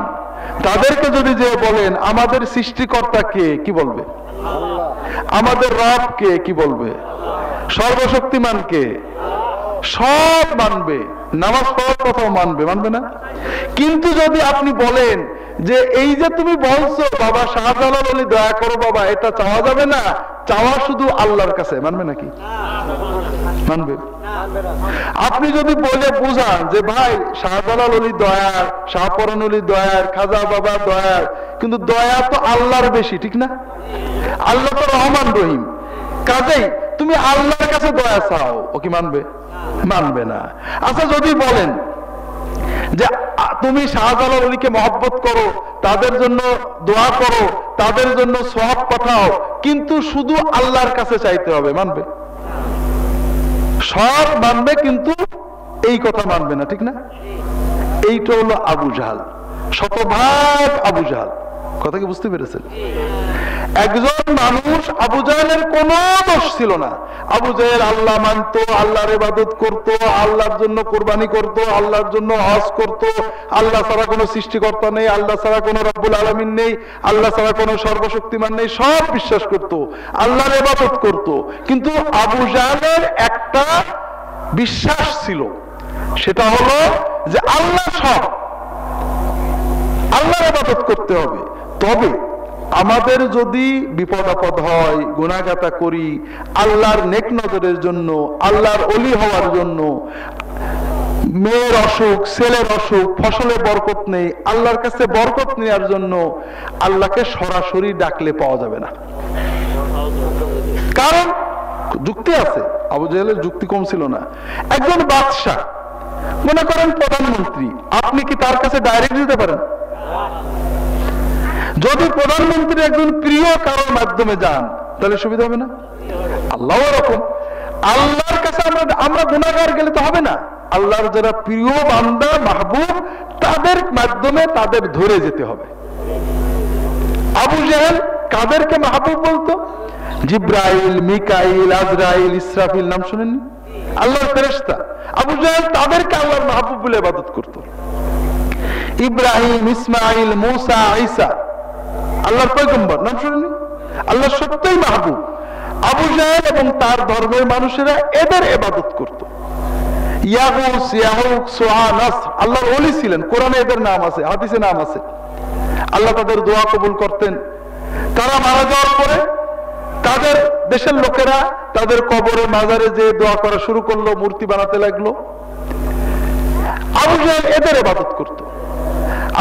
তাদেরকে যদি যে বলেন আমাদের সৃষ্টিকর্তা কে, কি বলবে? আমাদের রব কে, কি বলবে? সর্বশক্তিমান কে? সব মানবে, নামাজ পড়ার কথাও মানবে, মানবে না? কিন্তু যদি আপনি বলেন যে এই যে তুমি বলছো বাবা শাহজালাল অলি দয়া করো বাবা, এটা চাওয়া যাবে না, চাওয়া শুধু আল্লাহর কাছে, মানবে নাকি? মানবে? আপনি যদি বলে বুঝান যে ভাই শাহজালাল অলি দয়ার, শাহ পরান অলি দয়ার, খাজা বাবা দয়ার, কিন্তু দয়া তো আল্লাহর বেশি, ঠিক না? আল্লাহ তো রহমান রহিম, কাজেই তুমি আল্লাহর কাছে দয়া চাও, ও কি মানবে? মানবে না। আচ্ছা, যদি বলেন যে তুমি শাহজালাল অলিকে মহব্বত করো, তাদের জন্য দোয়া করো, তাদের জন্য সওয়াব পাঠাও, কিন্তু শুধু আল্লাহর কাছে চাইতে হবে, মানবে? সব মানবে, কিন্তু এই কথা মানবে না, ঠিক না? এইটা হলো আবু জাহাল, শতভাগ আবু জাহাল। কথা কি বুঝতে পেরেছেন? একজন মানুষ, আবু জাহেলের কোন দোষ ছিল না। আবু জাহেল আল্লাহ মানতো, আল্লাহর ইবাদত করত, আল্লাহর জন্য কোরবানি করত, আল্লাহর জন্য হজ করত, আল্লাহ ছাড়া কোনো সৃষ্টিকর্তা নেই, আল্লাহ ছাড়া কোনো রব্বুল আলামিন নেই, আল্লাহ ছাড়া কোনো সর্বশক্তিমান নেই, সব বিশ্বাস করত, আল্লাহর ইবাদত করত। কিন্তু আবু জাহেলের একটা বিশ্বাস ছিল, সেটা হলো যে আল্লাহ সব, আল্লাহর ইবাদত করতে হবে। তবে আমাদের যদি বিপদ আপদ হয়, গুনাহগাতা করি, আল্লাহর নেক নজরের জন্য, আল্লাহর ওলি হওয়ার জন্য, মেয়ের অসুখ, ছেলের অসুখ, ফসলে বরকত নেই, আল্লাহর কাছে বরকত নেওয়ার জন্য আল্লাহকে সরাসরি ডাকলে পাওয়া যাবে না। কারণ যুক্তি আছে, আবু জাহেলের যুক্তি কম ছিল না। একজন বাদশাহ, মনে করেন প্রধানমন্ত্রী, আপনি কি তার কাছে ডাইরেক্ট দিতে পারেন? যদি প্রধানমন্ত্রী একজন প্রিয় কারোর মাধ্যমে যান তাহলে সুবিধা হবে না? আল্লাহ এরকম, আল্লাহর কাছে আমরা গুনাহগার গেলে তো হবে না। আল্লাহর যারা প্রিয় বান্দা মাহবুব তাদের মাধ্যমে তাদের ধরে যেতে হবে। আবু জেহেল কাদেরকে মাহবুব বলতো? জিব্রাইল, মিকাইল, আজরাইল, ইসরাফিল নাম শুনেননি? আল্লাহর ফেরেশতা। আবু জেহেল তাদেরকে আল্লাহর মাহবুব বলে ইবাদত করত। ইব্রাহিম, ইসমাইল, মুসা, ঈসা আল্লাহর পয়গম্বর নাম শুনেননি? আল্লাহর সত্যই মাহবুব। আবু জেহেল এবং তার ধর্মের মানুষেরা এদের ইবাদত করত। ইয়াগুস, ইয়াহুক, সুআ, নাসর আল্লাহর ওলি ছিলেন। কোরআনে এদের নাম আছে, হাদিসে নাম আছে। আল্লাহ তাদের দোয়া কবুল করতেন। তারা মারা যাওয়ার পরে তাদের দেশের লোকেরা তাদের কবরে মাজারে যে দোয়া করা শুরু করলো, মূর্তি বানাতে লাগলো। আবু জেহেল এদের ইবাদত করত।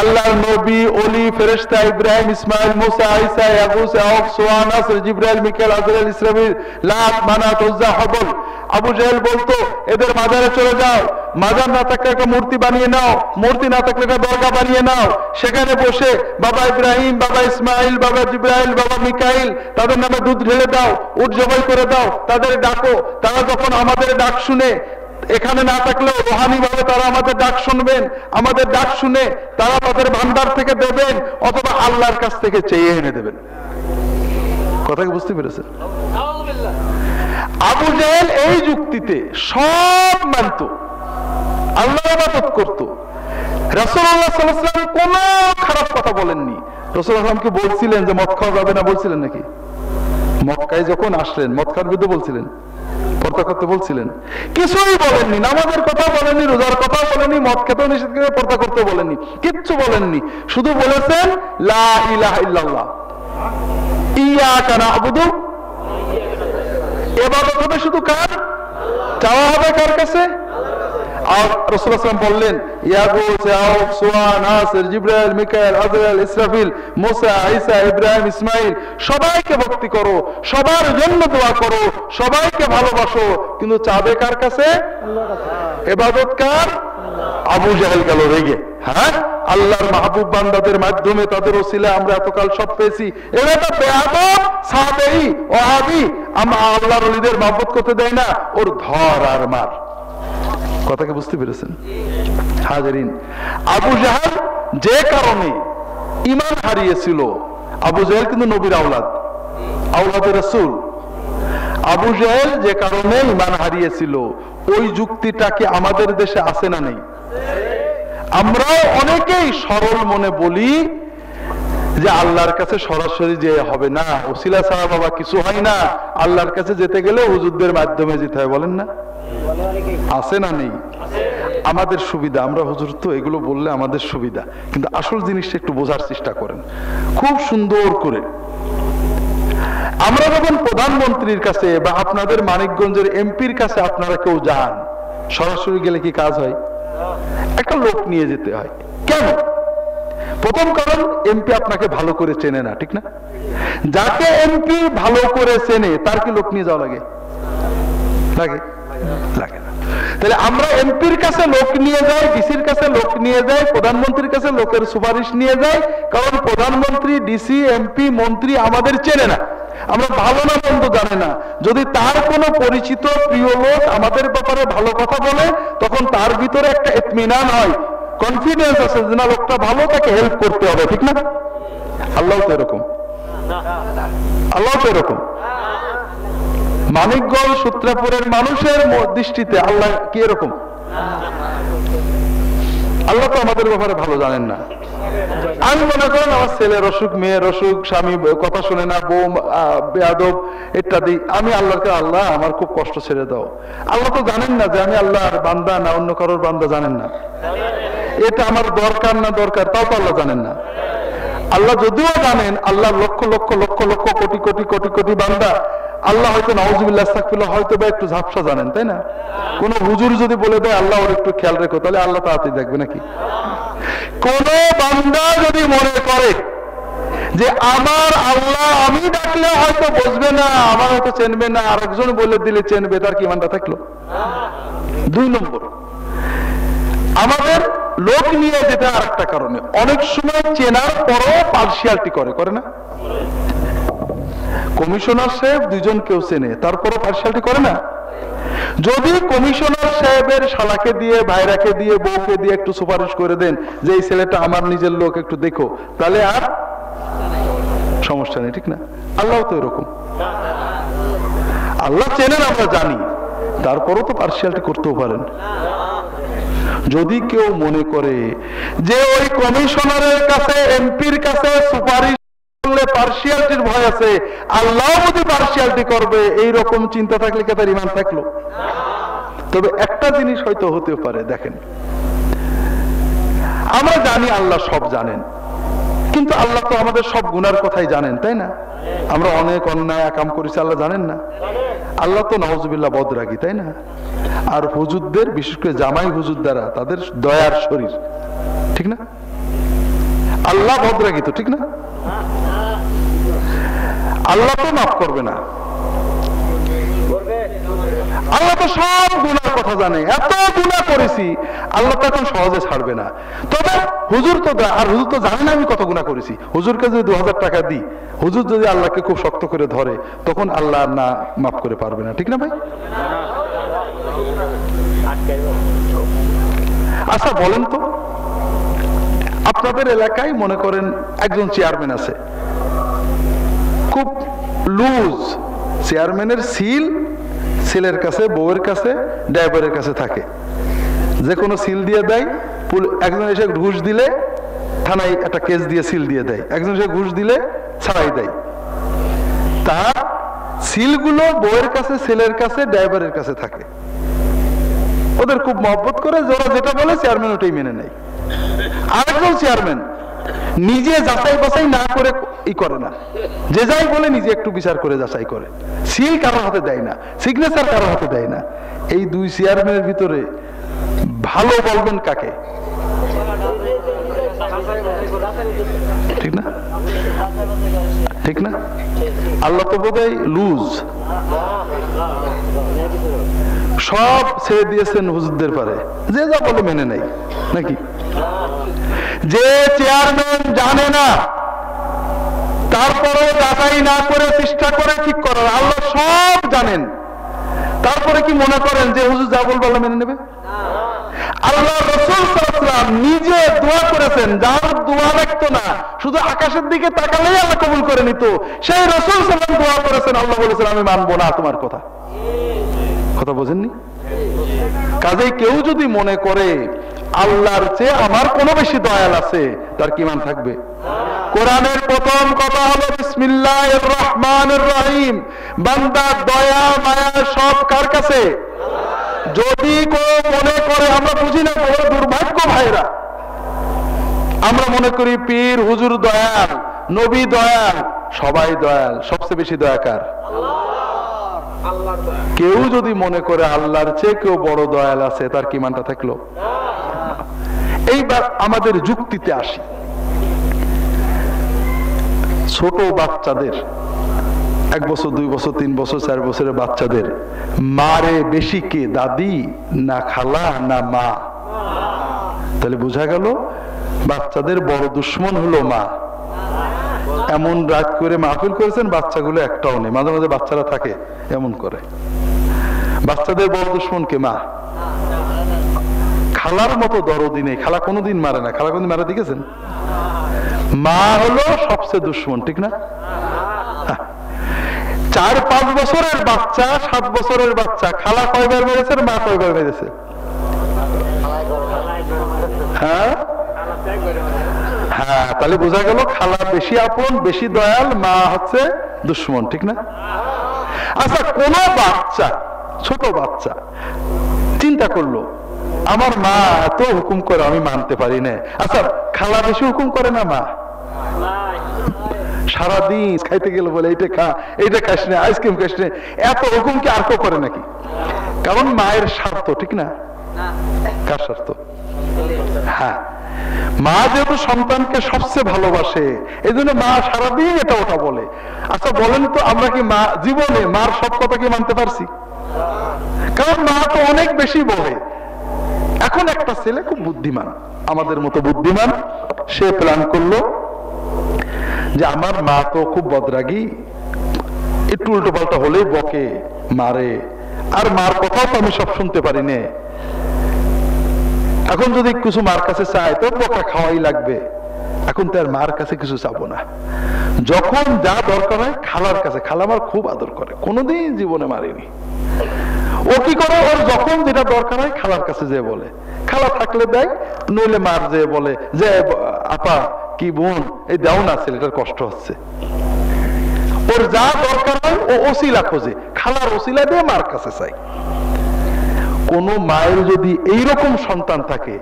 আল্লাহর নবী, ওলি, ফেরেশতা ইব্রাহিম, ইসমাইল, মুসা, ঈসা, ইয়াগুস, ইয়াউক, সুআ, নাসর, জিব্রাইল, মিকাইল, আজরাইল, ইসরাফিল, লাত, মানাত, উজ্জা, হবল। আবু জেহেল বলতো এদের মাজারে চলে যাও, মাজার না থাকলে একটা মূর্তি বানিয়ে নাও, মূর্তি না থাকলে একটা দরগা বানিয়ে নাও, সেখানে বসে বাবা ইব্রাহিম, বাবা ইসমাইল, বাবা জিব্রাইল, বাবা মিকাইল তাদের নামে দুধ ঢেলে দাও, উট জবাই করে দাও, তাদের ডাকো। তারা যখন আমাদের ডাক শুনে, এখানে না থাকলেও রুহানি ভাবে তারা আমাদের ডাক শুনবেন, আমাদের ডাক শুনে তারা তাদের ভান্ডার থেকে দেবেন অথবা আল্লাহর কাছ থেকে চেয়ে এনে দেবেন। কথা কি বুঝতে পেরেছেন? আবু জেহেল এই যুক্তিতে সব মানত, আল্লাহর ইবাদত করত। রাসূলুল্লাহ সাল্লাল্লাহু আলাইহি ওয়াসাল্লাম কোনো খারাপ কথা বলেননি। রাসূলুল্লাহ সাল্লাল্লাহু আলাইহি ওয়াসাল্লাম কি বলছিলেন যে মদ খাওয়া যাবে না? বলছিলেন নাকি? মক্কায় যখন আসলেন মদ খাওয়ার বিরুদ্ধে বলছিলেন, পর্দা করতে বলছিলেন? কিছুই বলেননি। নামাজের কথা বলেননি, রোজার কথা বলেননি, মদ খেতেও নিষেধ করে, পর্দা করতে বলেননি, কিচ্ছু বলেননি। শুধু বলেছেন লা ইলাহা ইল্লাল্লাহ, ইয়াকা না'বুদু। ইবাদত হবে শুধু কার? চাওয়া হবে কার কাছে? আর রাসূলুল্লাহ সাল্লাল্লাহু আলাইহি ওয়াসাল্লাম বললেন ইয়াগুস, ইয়াউক, সুআ, নাসর, জিব্রাইল, মিকাইল, আজরাইল, ইসরাফিল, মুসা, ঈসা, ইব্রাহিম, ইসমাইল সবাইকে ভক্তি করো, সবার জন্য দোয়া করো, সবাইকে ভালোবাসো, কিন্তু চাবে কার কাছে? আল্লাহর কাছে। ইবাদত কার? আবু জেহেল গেল রেগে। হ্যাঁ, আল্লাহর মাহবুব বান্দাদের মাধ্যমে তাদের ওসিলা আমরা এতকাল সব পেয়েছি। এরা তো বেয়াদব, সাদেই, ওয়াহাবি, আল্লাহর ওলিদের মাহবুব করতে দেয় না, ওর ধর আর মার। কথাকে বুঝতে পেরেছেন? হাজারিন, আবু জেহেল যে কারণে ঈমান হারিয়েছিল, আবু জেহেল কিন্তু নবীর আওলাদ, আওলাদে রাসূল। আবু জেহেল যে কারণে ঈমান হারিয়েছিল, ওই যুক্তিটা কি আমাদের দেশে আছে না নেই? আমরাও অনেকেই সরল মনে বলি যে আল্লাহর কাছে সরাসরি যে হবে না, ওসিলা ছাড়া বাবা কিছু হয় না, আল্লাহর কাছে যেতে গেলে হুজুরদের মাধ্যমে যেতে হয়। বলেন না? আছে না নেই? আমাদের সুবিধা, আমরা হুজুর তো এগুলো বললে আমাদের সুবিধা, কিন্তু আসল জিনিসটা একটু বোঝার চেষ্টা করেন খুব সুন্দর করে। আমরা যখন প্রধানমন্ত্রীর কাছে বা আপনাদের মানিকগঞ্জের এমপির কাছে আপনারা কেউ যান, সরাসরি গেলে কি কাজ হয়? একটা লোক নিয়ে যেতে হয়। কেন? প্রথম কারণ এমপি আপনাকে ভালো করে চেনে না, ঠিক না? যাকে এমপি ভালো করে চেনে তার কি লোক নিয়ে যাওয়া লাগে? লাগে? লাগে না। তাহলে আমরা এমপির কাছে লোক নিয়ে যাই, ডিসির কাছে লোক নিয়ে যাই, প্রধানমন্ত্রীর কাছে লোকের সুপারিশ নিয়ে যাই, কারণ প্রধানমন্ত্রী, ডিসি, এমপি, মন্ত্রী আমাদের চেনে না, আমরা ভালো না মন্দ জানে না। যদি তার কোনো পরিচিত প্রিয় লোক আমাদের ব্যাপারে ভালো কথা বলে, তখন তার ভিতরে একটা ইতমিনান হয়, কনফিডেন্স আছে যে না লোকটা ভালো, তাকে হেল্প করতে হবে, ঠিক না? আল্লাহ তো এরকম, আল্লাহ তো এরকম। মানিকগঞ্জ সূত্রাপুরের মানুষের দৃষ্টিতে আল্লাহ কি এরকম? আল্লাহ তো আমাদের ব্যাপারে ভালো জানেন না। আমি মনে করেন আমার ছেলের অসুখ, মেয়ের অসুখ, স্বামী কথা শুনে না, বউ বেয়াদব ইত্যাদি, আমি আল্লাহকে আল্লাহ আমার খুব কষ্ট ছেড়ে দাও। আল্লাহ তো জানেন না যে আমি আল্লাহর বান্দা না অন্য কারোর বান্দা, জানেন না? এটা আমার দরকার না দরকার তাও তো আল্লাহ জানেন না। আল্লাহ যদিও জানেন, আল্লাহ লক্ষ লক্ষ লক্ষ লক্ষ কোটি কোটি কোটি কোটি বান্দা, আল্লাহ হয়তো নাউজুবিল্লাহ আস্তাগফিরুল্লাহ হয়তো বা একটু ঝাপসা জানেন, তাই না? কোন হুজুর যদি বলে দেয় আল্লাহ ওর একটু খেয়াল রেখো, তাহলে আল্লাহ তাড়াতাড়ি দেখবে নাকি? কোন বান্দা যদি মনে করে যে আমার আল্লাহ আমি ডাকলে হয়তো বুঝবে না, আমার হয়তো চেনবে না, আরেকজন বলে দিলে চেনবে, তার কি ইমানটা থাকলো? 2 নম্বর, আমাদের লোক নিয়ে যেটা আর একটা কারণে, অনেক সময় চেনার পরও পার্সিয়ালিটি করে না? কমিশনার সাহেব দুইজন কেউ চেনে, তারপরও পার্সিয়ালিটি করে না? যদি কমিশনার সাহেবের শালাকে দিয়ে, ভাইরাকে দিয়ে, বউকে দিয়ে একটু সুপারিশ করে দেন যে এই ছেলেটা আমার নিজের লোক, একটু দেখো, তাহলে আর সমস্যা নেই, ঠিক না? আল্লাহ তো এরকম, আল্লাহ চেনেন, আমরা জানি, তারপরও তো পার্সিয়ালিটি করতেও পারেন। যদি কেউ মনে করে যে ওই কমিশনারের কাছে, এমপির কাছে সুপারিশ করলে পার্সিয়ালিটির ভয় আছে, আল্লাহ যদি পার্সিয়ালিটি করবে, এই রকম চিন্তা থাকলে কি তার ঈমান থাকলো? তবে একটা জিনিস হয়তো হতে পারে, দেখেন, আমরা জানি আল্লাহ সব জানেন, কিন্তু আল্লাহ তো আমাদের সব গুনার কথাই জানেন, তাই না? আমরা অনেক অন্যায় কাম করেছি, আল্লাহ জানেন না? আল্লাহ তো নাউজুবিল্লাহ বদরাগী, তাই না? আর হুজুরদের, বিশেষ করে জামাই হুজুর দ্বারা, তাদের দয়ার শরীর, ঠিক না? আল্লাহ বদরাগী তো, ঠিক না? আল্লাহ তো মাফ করবে না, আল্লাহ তো সব গুনার কথা জানে, এত গুনাহ করেছি, আল্লাহ তো এখন সহজে ছাড়বে না। তবে হুজুর তো, আর হুজুর তো জানে না আমি কত গুনাহ করেছি। হুজুরকে যদি 2000 টাকা দিই, হুজুর যদি আল্লাহকে খুব শক্ত করে ধরে, তখন আল্লাহ না মাফ করে পারবে না, ঠিক না ভাই? আচ্ছা বলেন তো, আপনাদের এলাকায় মনে করেন একজন চেয়ারম্যান আছে, খুব লুজ, চেয়ারম্যানের সিল ছেলের কাছে, বউয়ের কাছে, ড্রাইভারের কাছে থাকে, যে কোনো সিল দিয়ে দেয়। একজন এসে ঘুষ দিলে থানায় একটা কেস দিয়ে সিল দিয়ে দেয়, একজন এসে ঘুষ দিলে ছাড়াই দেয়। তার সিলগুলো বউয়ের কাছে, ছেলের কাছে, ড্রাইভারের কাছে থাকে। ওদের খুব মহব্বত করে, যারা যেটা বলে চেয়ারম্যান ওটাই মেনে নেয়। আরেকজন চেয়ারম্যান নিজে যাচাই বাছাই না করে করে না, যে যাই বলে নিজে একটু বিচার করে যাচাই করে, সিল কারোর হাতে দেয় না, সিগনেচার কারোর হাতে দেয় না। এই দুই চেয়ারম্যানের ভিতরে ভালো বলবেন কাকে? ঠিক না? ঠিক না? আল্লাহ তো বোধহয় লুজ, সব ছেড়ে দিয়েছেন হুজুরদের পারে, যে যা বলে মেনে নেই, নাকি? যে চেয়ারম্যান জানে না, তারপরে যাচাই না করে চেষ্টা করে ঠিক করার, আল্লাহ সব জানেন, তারপরে কি মনে করেন যে হুজুর যা বলবে আল্লাহ মেনে নেবে? আল্লাহ রাসূল সাল্লাল্লাহু আলাইহি ওয়াসাল্লাম নিজে দোয়া করেছেন, যার দোয়া লাগতো না, শুধু আকাশের দিকে তাকালেই আল্লাহ কবুল করে নিত, সেই রাসূল সাল্লাল্লাহু আলাইহি ওয়াসাল্লাম দোয়া করেছেন, আল্লাহ বলেছেন আমি মানবো না তোমার কথা। কথা বোঝেননি? কাজেই কেউ যদি মনে করে আল্লাহর চেয়ে আমার কোনো বেশি দয়াল আছে, তার কি ঈমান থাকবে? কোরআনের প্রথম কথা হলো বিসমিল্লাহির রহমানির রহিম। বান্দা দয়া মায়া সব কার কাছে? যদি কেউ মনে করে, আমরা বুঝি না, বড় দুর্ভাগ্য ভাইরা, আমরা মনে করি পীর হুজুর দয়াল, নবী দয়াল, সবাই দয়াল, সবচেয়ে বেশি দয়া কার? কেউ যদি মনে করে আল্লাহর চেয়ে কেউ বড় দয়াল আছে, তার কি ঈমানটা থাকলো? এইবার আমাদের যুক্তিতে আসি। ছোট বাচ্চাদের, 1 বছর 2 বছর 3 বছর 4 বছরের বাচ্চাদের মারে বেশি কে, দাদি না খালা না মা? তাহলে বোঝা গেল বাচ্চাদের বড় দুশ্মন হলো মা। এমন রাত করে মাহফিল করেছেন, বাচ্চাগুলো একটাও নেই, মাঝে মাঝে বাচ্চারা থাকে এমন করে। বাচ্চাদের বড় দুশ্মন কে? মা। খালার মতো দরদি নেই, খালা কোনোদিন মারে না, খালা কোনদিন মারা দেখেছেন? মা হলো সবচেয়ে দুশ্মন, ঠিক না? 4-5 বছরের বাচ্চা, 7 বছরের বাচ্চা, খালা কয়বার মেরেছে, মা কয়বার মেরেছে? হ্যাঁ হ্যাঁ, তাহলে বোঝা গেল খালা বেশি আপন, বেশি দয়াল, মা হচ্ছে দুশ্মন, ঠিক না? আচ্ছা, কোন বাচ্চা, ছোট বাচ্চা চিন্তা করলো আমার মা এত হুকুম করে আমি মানতে পারি না, আচ্ছা খালা বেশি হুকুম করে না মা? সারাদিন খাইতে গেলে বলে এইটা খা, এইটা খাস না, আইসক্রিম খাস না, এত হুকুম কি আর কেউ করে নাকি? কারণ মায়ের স্বার্থ, ঠিক না? কার স্বার্থ? হ্যাঁ, মা যেহেতু সন্তানকে সবচেয়ে ভালোবাসে, এই জন্য মা সারাদিন এটা ওটা বলে। আচ্ছা বলেন তো, আমরা কি মা জীবনে মার সব কথা কি মানতে পারছি? কারণ মা তো অনেক বেশি বলে, এখন একটা ছেলে খুব বুদ্ধিমান, আমাদের মতো বুদ্ধিমান, সে প্ল্যান করলো যে আমার মা তো খুব বদরাগী, একটু উল্টো পাল্টা হলেই বকে, মারে, আর মার কথাও তো আমি সব শুনতে পারি না। এখন যদি কিছু মার কাছে চাই তো বকা খাওয়াই লাগবে। এখন তো আর মার কাছে কিছু চাবো না, যখন যা দরকার হয় খালার কাছে, খালা আমার খুব আদর করে, কোনোদিন জীবনে মারিনি। ও কি করে, ওর যখন যেটা দরকার হয় খালার কাছে যে বলে, খালা থাকলে দেয়, নইলে মার যে বলে যে আপা কি বোন এই দাও না, ছেলেটার কষ্ট হচ্ছে। ওর যা দরকার হয় ও ওসিলা খোঁজে, খালার ওসিলা দিয়ে মার কাছে চাই। কোন মায়ের যদি এইরকম সন্তান থাকে,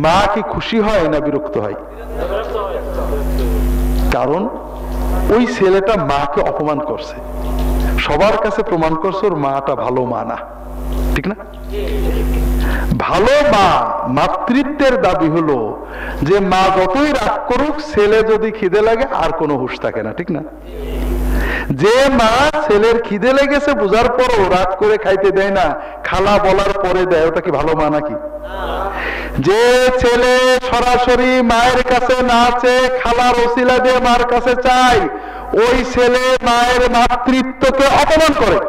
মা কি খুশি হয় না বিরক্ত হয়? কারণ ওই ছেলেটা মাকে অপমান করছে, সবার কাছে প্রমাণ করছে ওর মাটা ভালো মা না, ঠিক না? ভালো মা, মাতৃত্বের দাবি হলো যে মা যতই রাগ করুক, ছেলে যদি খিদে লাগে আর কোনো হুঁশ থাকে না, ঠিক না? যে মা ছেলের খিদে লেগেছে বোঝার পরও রাগ করে খাইতে দেয় না, খালা বলার পরে দেয়, ওটা কি ভালো মা নাকি? যে ছেলে সরাসরি মায়ের কাছে না চেয়ে খালার ওসিলা দিয়ে মার কাছে চায়, ওই ছেলে মায়ের মাতৃত্বকে অপমান করে।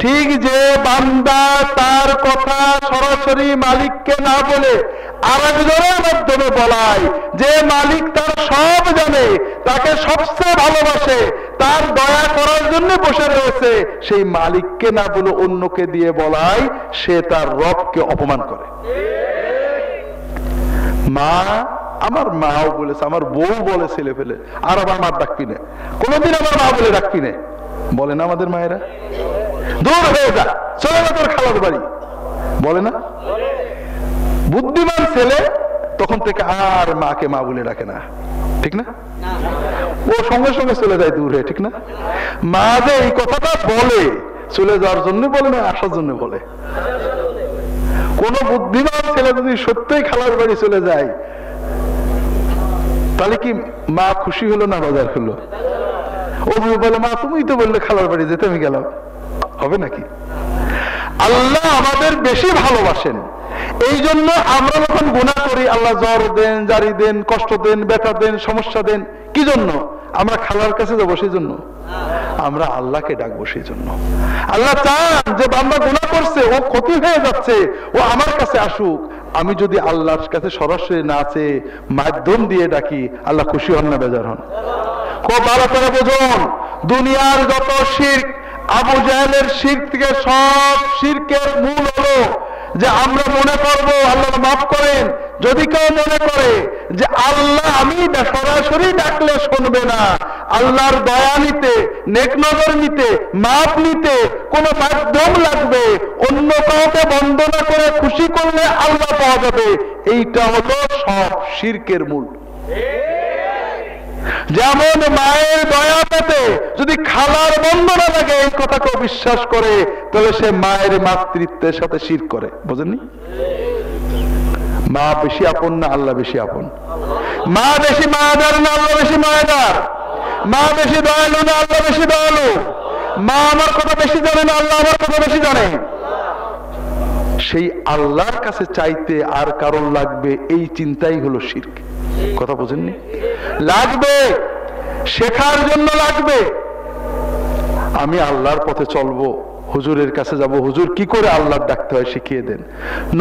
ঠিক যে বান্দা তার কথা সরাসরি মালিককে না বলে আরেকজনের মাধ্যমে বলায়, যে মালিক তার সব জানে, তাকে সবচেয়ে ভালোবাসে, তার দয়া করার জন্য বসে রয়েছে, সেই মালিককে না বলে অন্যকে দিয়ে বলায়, সে তার রবকে অপমান করে। মা, আমার মাও বলেছে, আমার বউ বলে ছেলে ফেলে, আর আবার মার ডাকবি না, কোনদিন আমার মা বলে ডাকবি না, বলে না আমাদের মায়েরা? দূর হয়ে যা, চলে না তোর খালার বাড়ি, বলে না? বুদ্ধিমান ছেলে তখন থেকে আর মাকে মা বলে ডাকে না, ঠিক না? ও সঙ্গে সঙ্গে চলে যায় দূরে, ঠিক না? মা যে এই কথাটা বলে, চলে যাওয়ার জন্য বলে না, আসার জন্য বলে। কোন বুদ্ধিমান ছেলে যদি সত্যই খালার বাড়ি চলে যায়, তাহলে কি মা খুশি হলো না বাজার হলো? ও বলে মা তুমি তো বললে খালার বাড়ি যেতে, আমি গেলাম, হবে নাকি? আল্লাহ আমাদের বেশি ভালোবাসেন, এই জন্য আমরা যখন গুনাহ করি, আল্লাহ জ্বর দেন, জারি দেন, কষ্ট দেন, ব্যথা দেন, সমস্যা দেন, কি জন্য? আমরা খালার কাছে যাবো সেই জন্য? আমরা আল্লাহকে ডাকবো সেই জন্য। আল্লাহ চান যে বান্দা গুনাহ করছে, ও ক্ষতি হয়ে যাচ্ছে, ও আমার কাছে আসুক। আমি যদি আল্লাহর কাছে সরাসরি না চেয়ে মাধ্যম দিয়ে ডাকি, আল্লাহ খুশি হন না বেজার হন? খুব ভালো করে বুঝুন, দুনিয়ার যত শিরক, আবু জাহেলের শিরক থেকে সব শিরকের মূল হলো যে আমরা মনে করবো, আল্লাহ মাফ করেন, যদি কেউ মনে করে যে আল্লাহ আমি সরাসরি ডাকলে শুনবে না, আল্লাহর দয়া নিতে, নেক নজর নিতে, মাপ নিতে কোন মাধ্যম লাগবে, অন্য কাউকে বন্দনা করে খুশি করলে আল্লাহ পাওয়া যাবে, এইটা হলো সব শিরকের মূল। যেমন মায়ের দয়া পেতে যদি খালার বন্দনা লাগে, এই কথা কেউ বিশ্বাস করে, তাহলে সে মায়ের মাতৃত্বের সাথে শিরক করে। বুঝেননি? মা বেশি আপন না আল্লাহ বেশি আপন? মা বেশি মায়াদার না আল্লাহ বেশি মায়াদার? মা বেশি দয়ালু না আল্লাহ বেশি দয়ালু? মা আমার কথা বেশি জানে না আল্লাহ আমার কথা বেশি জানে? সেই আল্লাহর কাছে চাইতে আর কারণ লাগবে, এই চিন্তাই হলো শিরক। কথা বুঝেননি? লাগবে, শেখার জন্য লাগবে। আমি আল্লাহর পথে চলবো, হুজুরের কাছে যাব, হুজুর কি করে আল্লাহর ডাকতে হয় শিখিয়ে দেন।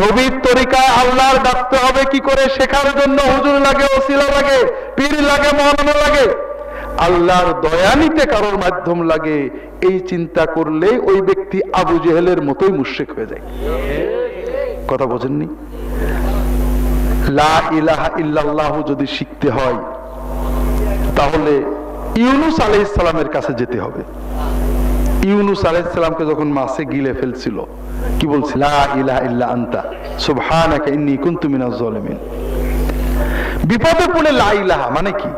নবীর তরিকায় আল্লাহর ডাকতে হবে কি করে, শেখার জন্য হুজুর লাগে, ওসিলা লাগে, পীর লাগে, মওলানা লাগে। আল্লাহর দয়া নিতে কারোর মাধ্যম লাগে, এই চিন্তা করলে ওই ব্যক্তি আবু জেহেলের মতোই মুশরিক হয়ে যায়। কথা বোঝেননি? লা ইলাহা ইল্লাল্লাহু যদি শিখতে হয়, তাহলে ইউনুস আলাইহিস সালামের কাছে যেতে হবে। ইউনুস আলাইহিস সালামকে যখন মাছে গিলে ফেলছিল, কি বলছিল? লা ইলাহা ইল্লা আনতা সুবহানাকা ইন্নী কুনতু মিনাজ জালিমিন। বিপদে পড়লে লা ইলাহা মানে কি?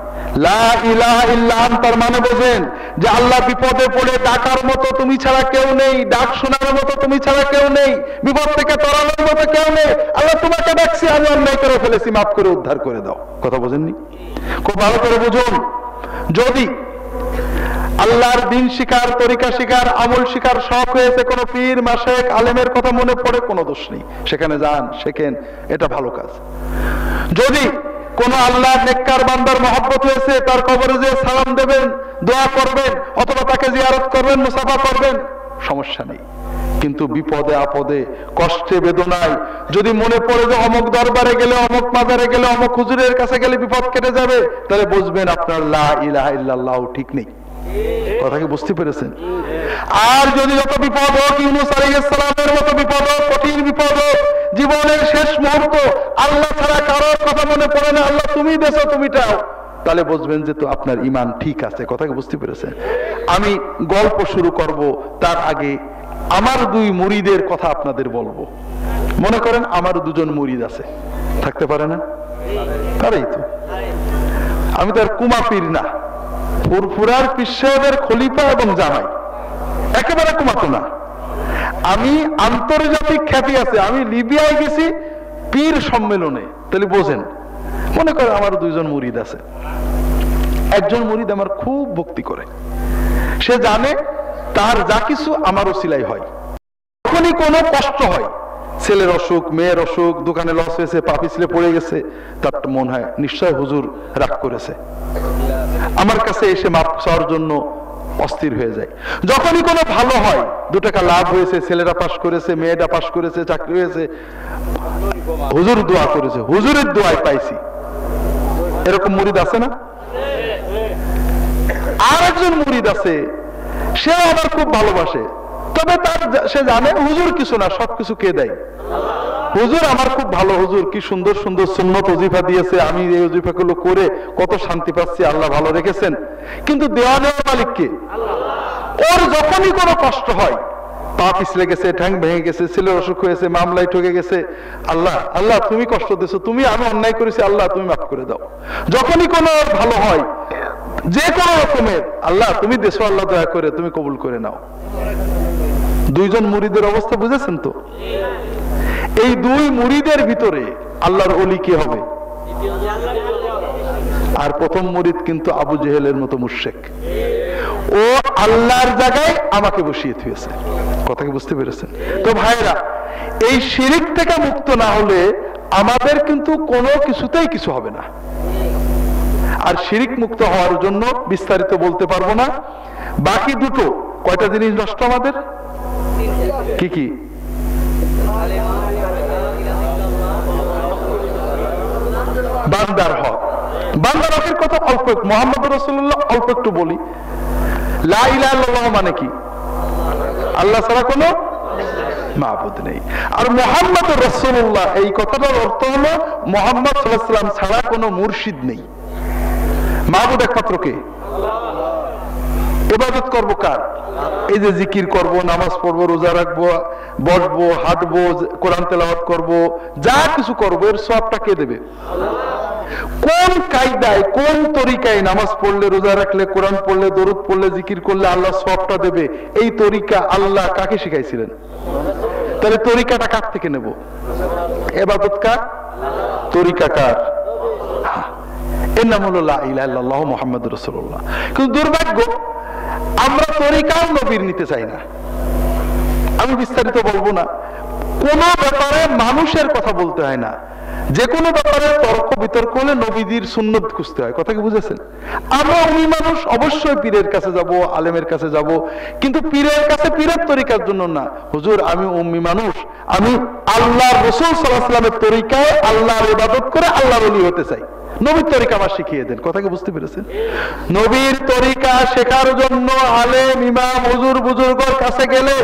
লা ইলাহা ইল্লা আনতার মানে বোঝেন যে আল্লাহ বিপদে পড়ে ডাকার মতো তুমি ছাড়া কেউ নেই, ডাক শোনার মতো তুমি ছাড়া কেউ নেই, বিপদ থেকে তরানোর মতো কেউ নেই। আল্লাহ তোমাকে ডাকছি, আমি অন্যায় করে ফেলেছি, মাফ করে উদ্ধার করে দাও। কথা বোঝেননি? খুব ভালো করে বুঝুন। যদি আল্লাহর দিন শিকার, তরিকা শিকার, আমল শিকার শখ হয়েছে, কোন পীর মাশেক আলেমের কথা মনে পড়ে, কোনো দোষ নেই, সেখানে যান, শেখেন, এটা ভালো কাজ। যদি কোন আল্লাহর নেককার বান্দার মহব্বত হয়েছে, তার কবরে যে সালাম দেবেন, দোয়া করবেন, অথবা তাকে জিয়ারত করবেন, মুসাফা করবেন, সমস্যা নেই। কিন্তু বিপদে আপদে, কষ্টে বেদনায় যদি মনে পড়ে যে অমুক দরবারে গেলে, অমুক মাজারে গেলে, অমুক হুজুরের কাছে গেলে বিপদ কেটে যাবে, তাহলে বুঝবেন আপনার লা ইলাহা ইল্লাল্লাহ ঠিক নেই। কথা কি বুঝতে পেরেছেন? আর যদি যত বিপদ হোক, ইউনূস আলাইহিস সালামের মতো বিপদ হোক, কঠিন বিপদ হোক, জীবনের শেষ মুহূর্ত আল্লাহ ছাড়া কারোর কথা মনে পড়ে না, আল্লাহ তুমি দেছো, তুমি চাও, তাহলে বুঝবেন যে তো আপনার ঈমান ঠিক আছে। কথা কি বুঝতে পেরেছেন? আমি গল্প শুরু করব, তার আগে আমার দুই মুরিদের কথা আপনাদের বলবো। মনে করেন আমার দুজন মুরিদ আছে, থাকতে পারে না? তারাই তো। আমি তো আর কুমা পীর না, ফুরফুরার পীর সাহেবের খলিফা এবং জামাই, একেবারে কুমাতো না। আমি আন্তর্জাতিক খ্যাতি আছে, আমি লিবিয়ায় গেছি পীর সম্মেলনে, তাহলে বোঝেন। মনে করেন আমার দুইজন মুরিদ আছে, একজন মুরিদ আমার খুব ভক্তি করে, সে জানে তার যা কিছু আমার ওসিলাই হয়। যখনই কোনো কষ্ট হয়, ছেলের অসুখ, মেয়ের অসুখ, দোকানে লস হয়েছে, পা পিছলে পড়ে গেছে, তার মনে হয় নিশ্চয় হুজুর রাগ করেছে, আমার কাছে এসে মাপ চাওয়ার জন্য অস্থির হয়ে যায়। যখনই কোনো ভালো হয়, 2 টাকা লাভ হয়েছে, ছেলেরা পাশ করেছে, মেয়েটা পাশ করেছে, চাকরি হয়েছে, হুজুর দোয়া করেছে, হুজুরের দোয়ায় পাইছি, এরকম মুরিদ আছে না? আর একজন মুরিদ আছে, সেও আমার খুব ভালোবাসে, তবে তার সে জানে হুজুর কিছু না, সবকিছু কে দেয়? হুজুর আমার খুব ভালো, হুজুর কি সুন্দর সুন্দর সুন্নত ওজিফা দিয়েছে, আমি এই ওজিফাগুলো করে কত শান্তি পাচ্ছি, আল্লাহ ভালো রেখেছেন। কিন্তু দেওয়া নেওয়ার মালিক কে? ওর যখনই কোনো কষ্ট হয়, পা পিছলে গেছে, ঠ্যাং ভেঙে গেছে, ছেলের অসুখ হয়েছে, মামলায় ঠকে গেছে, আল্লাহ আল্লাহ তুমি কষ্ট দিয়েছো, তুমি, আমি অন্যায় করেছি, আল্লাহ তুমি মাফ করে দাও। যখনই কোনো ভালো হয়, যে কোনো রকমের, আল্লাহ তুমি দেশো, আল্লাহ দয়া করে তুমি কবুল করে নাও। দুইজন মুরিদের অবস্থা বুঝেছেন তো? এই দুই মুরিদের ভিতরে আল্লাহর ওলি কি হবে? আর প্রথম মুরিদ কিন্তু আবু জেহেলের মতো মুশরিক, ও আল্লাহর জায়গায় আমাকে বসিয়ে দিয়েছে। কথা কি বুঝতে পেরেছেন? তো ভাইরা, এই শিরিক থেকে মুক্ত না হলে আমাদের কিন্তু কোনো কিছুতেই কিছু হবে না। আর শিরিক মুক্ত হওয়ার জন্য বিস্তারিত বলতে পারবো না। বাকি দুটো কয়টা জিনিস নষ্ট আমাদের, কি কি? বান্দার হক। বান্দার হকের কথা অল্প, মুহাম্মদ রাসূলুল্লাহ অল্প একটু বলি। লা ইলাহা ইল্লাল্লাহ মানে কি? আল্লাহ ছাড়া কোনো মাবুদ নেই। আর মুহাম্মদ রাসূলুল্লাহ, এই কথাটার অর্থ হলো মুহাম্মদ সাল্লাল্লাহু আলাইহি ওয়াসাল্লাম ছাড়া কোনো মুর্শিদ নেই। মাবুদ একমাত্র কে? ইবাদত করব কার? এই যে জিকির করব, নামাজ পড়বো, রোজা রাখবো, বসবো, হাঁটবো, কোরআন তেলাওয়াত করব, যা কিছু করবো, এর সওয়াবটা কে দেবে? কোন কায়দায়, কোন তরিকায় নামাজ পড়লে, রোজা রাখলে, কোরআন পড়লে, দরুদ পড়লে, জিকির করলে আল্লাহ সওয়াবটা দেবে, এই তরিকা আল্লাহ কাকে শিখাইছিলেন? তাহলে তরিকাটা কার থেকে নেব? ইবাদত কার? তরিকা কার? এর নাম হলো লা ইলাহা ইল্লাল্লাহ মুহাম্মাদুর রাসূলুল্লাহ। কিন্তু দুর্ভাগ্য, আমরা তরিকাও নবীর নিতে চাই না। আমি বিস্তারিত বলবো না। কোন ব্যাপারে মানুষের কথা বলতে হয় না, যে কোনো ব্যাপারে তর্ক বিতর্ক হলে নবীজির সুন্নত খুঁজতে হয়। কথা কি বুঝেছেন? আমরা উনি মানুষ, অবশ্যই পীরের কাছে যাব, আলেমের কাছে যাব, কিন্তু পীরের কাছে পীরের তরিকার জন্য না। হুজুর আমি উম্মি মানুষ, আমি আল্লাহর রাসূল সাল্লাল্লাহু আলাইহি ওয়াসাল্লামের তরিকায় আল্লাহর ইবাদত করে আল্লাহর ওলি হতে চাই, নবীর তরিকা আমার শিখিয়ে দেন। কথা কি বুঝতে পেরেছেন? নবীর তরিকা শেখার জন্য আলেম, ইমাম, হুজুর, বুজুর্গের কাছে গেলে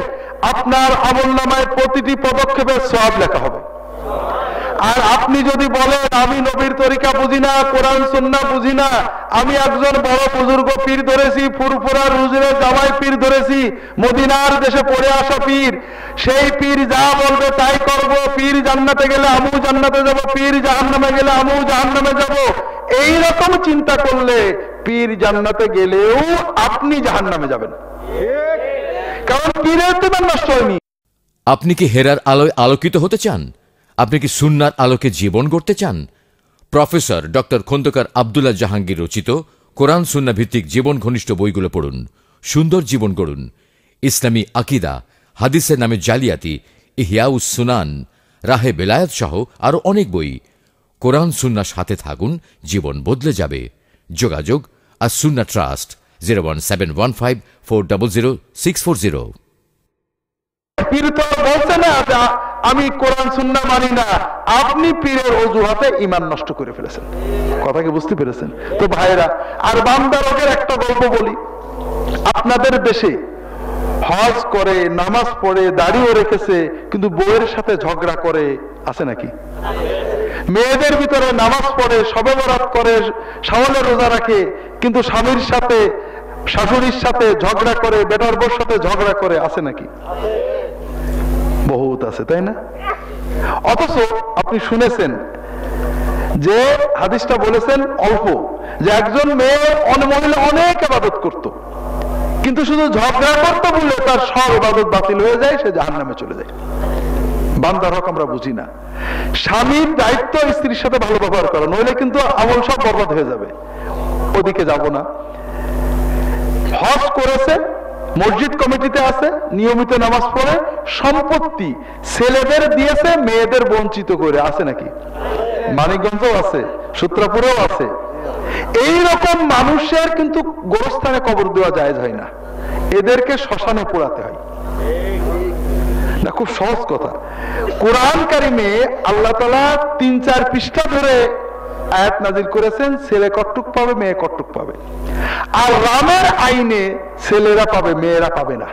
আপনার আমলনামায় প্রতিটি পদক্ষেপে সওয়াব লেখা হবে। আর আপনি যদি বলেন আমি নবীর তরিকা বুঝি না, কোরআন সুন্নাহ বুঝি না, আমি একজন বড় বুজুর্গ পীর ধরেছি, ফুরফুরার হুজুরের জামাই পীর ধরেছি, মদিনার দেশে পড়ে আসা পীর, সেই পীর যা বলবে তাই করব, পীর জান্নাতে গেলে আমিও জান্নাতে যাব, পীর জাহান্নামে গেলে আমিও জাহান্নামে যাব, এই রকম চিন্তা করলে পীর জান্নাতে গেলেও আপনি জাহান্নামে যাবেন, কারণ পীরের তো নষ্ট হয়নি। আপনি কি হেরার আলোয় আলোকিত হতে চান? আপনি কি সুন্নার আলোকে জীবন গড়তে চান? প্রফেসর ডক্টর খন্দকার আব্দুল্লাহ জাহাঙ্গীর রচিত কোরআন সুন্নাহ ভিত্তিক জীবন ঘনিষ্ঠ বইগুলো পড়ুন। সুন্দর জীবন গড়ুন। ইসলামী আকিদা, হাদিসের নামে জালিয়াতি, ইহয়াউস সুনান, রাহে বেলায়েত সহ আরো অনেক বই। কোরআন সুন্নাহর সাথে থাকুন, জীবন বদলে যাবে। যোগাযোগ আর সুন্নাহ ট্রাস্ট 01715400640। পীর তো বলছে না যে আমি কোরআন সুন্নাহ মানি না, আপনি পীরের অজুহাতে ঈমান নষ্ট করে ফেলেছেন। কথা কি বুঝতে পেরেছেন? তো ভাইরা, আর বান্দারকের একটা গল্প বলি। আপনাদের দেশে হজ করে, নামাজ পড়ে, দাড়িও রেখেছে, কিন্তু বউয়ের সাথে ঝগড়া করে, আছে নাকি? মেয়েদের ভিতরে নামাজ পড়ে, শবে বরাত করে, শাওয়ালের রোজা রাখে, কিন্তু স্বামীর সাথে, শাশুড়ির সাথে ঝগড়া করে, বেটার বউর সাথে ঝগড়া করে, আছে নাকি? বহুত আছে, তাই না? অথচ আপনি শুনেছেন যে হাদিসটা বলেছেন অল্প, যে একজন মেয়ে মহিলা অনেক ইবাদত করত, কিন্তু শুধু ঝগড়া করতে বললে তার সব ইবাদত বাতিল হয়ে যায়, সে জাহান্নামে চলে যায়। বান্দার হক আমরা বুঝি না। স্বামীর দায়িত্ব স্ত্রীর সাথে ভালো ব্যবহার করা, নইলে কিন্তু আমল সব বরবাদ হয়ে যাবে। ওদিকে যাব না। হজ করেছে, মসজিদ কমিটিতে আছে, নিয়মিত নামাজ পড়ে, সম্পত্তি ছেলেদের দিয়েছে, মেয়েদের বঞ্চিত করে, আছে নাকি? মানিকগঞ্জও আছে, সূত্রাপুরেও আছে। এই রকম মানুষের কিন্তু গোরস্থানে কবর দেওয়া জায়েজ হয় না, এদেরকে শ্মশানে পোড়াতে হয়। না, খুব সহজ কথা। কোরআন কারিমে আল্লাহ তাআলা ৩-৪ পৃষ্ঠা ধরে আয়াত নাজিল করেছেন, ছেলে কট্টুক পাবে, মেয়ে কট্টুক পাবে। আর রামের আইনে ছেলেরা পাবে, মেয়েরা পাবে না।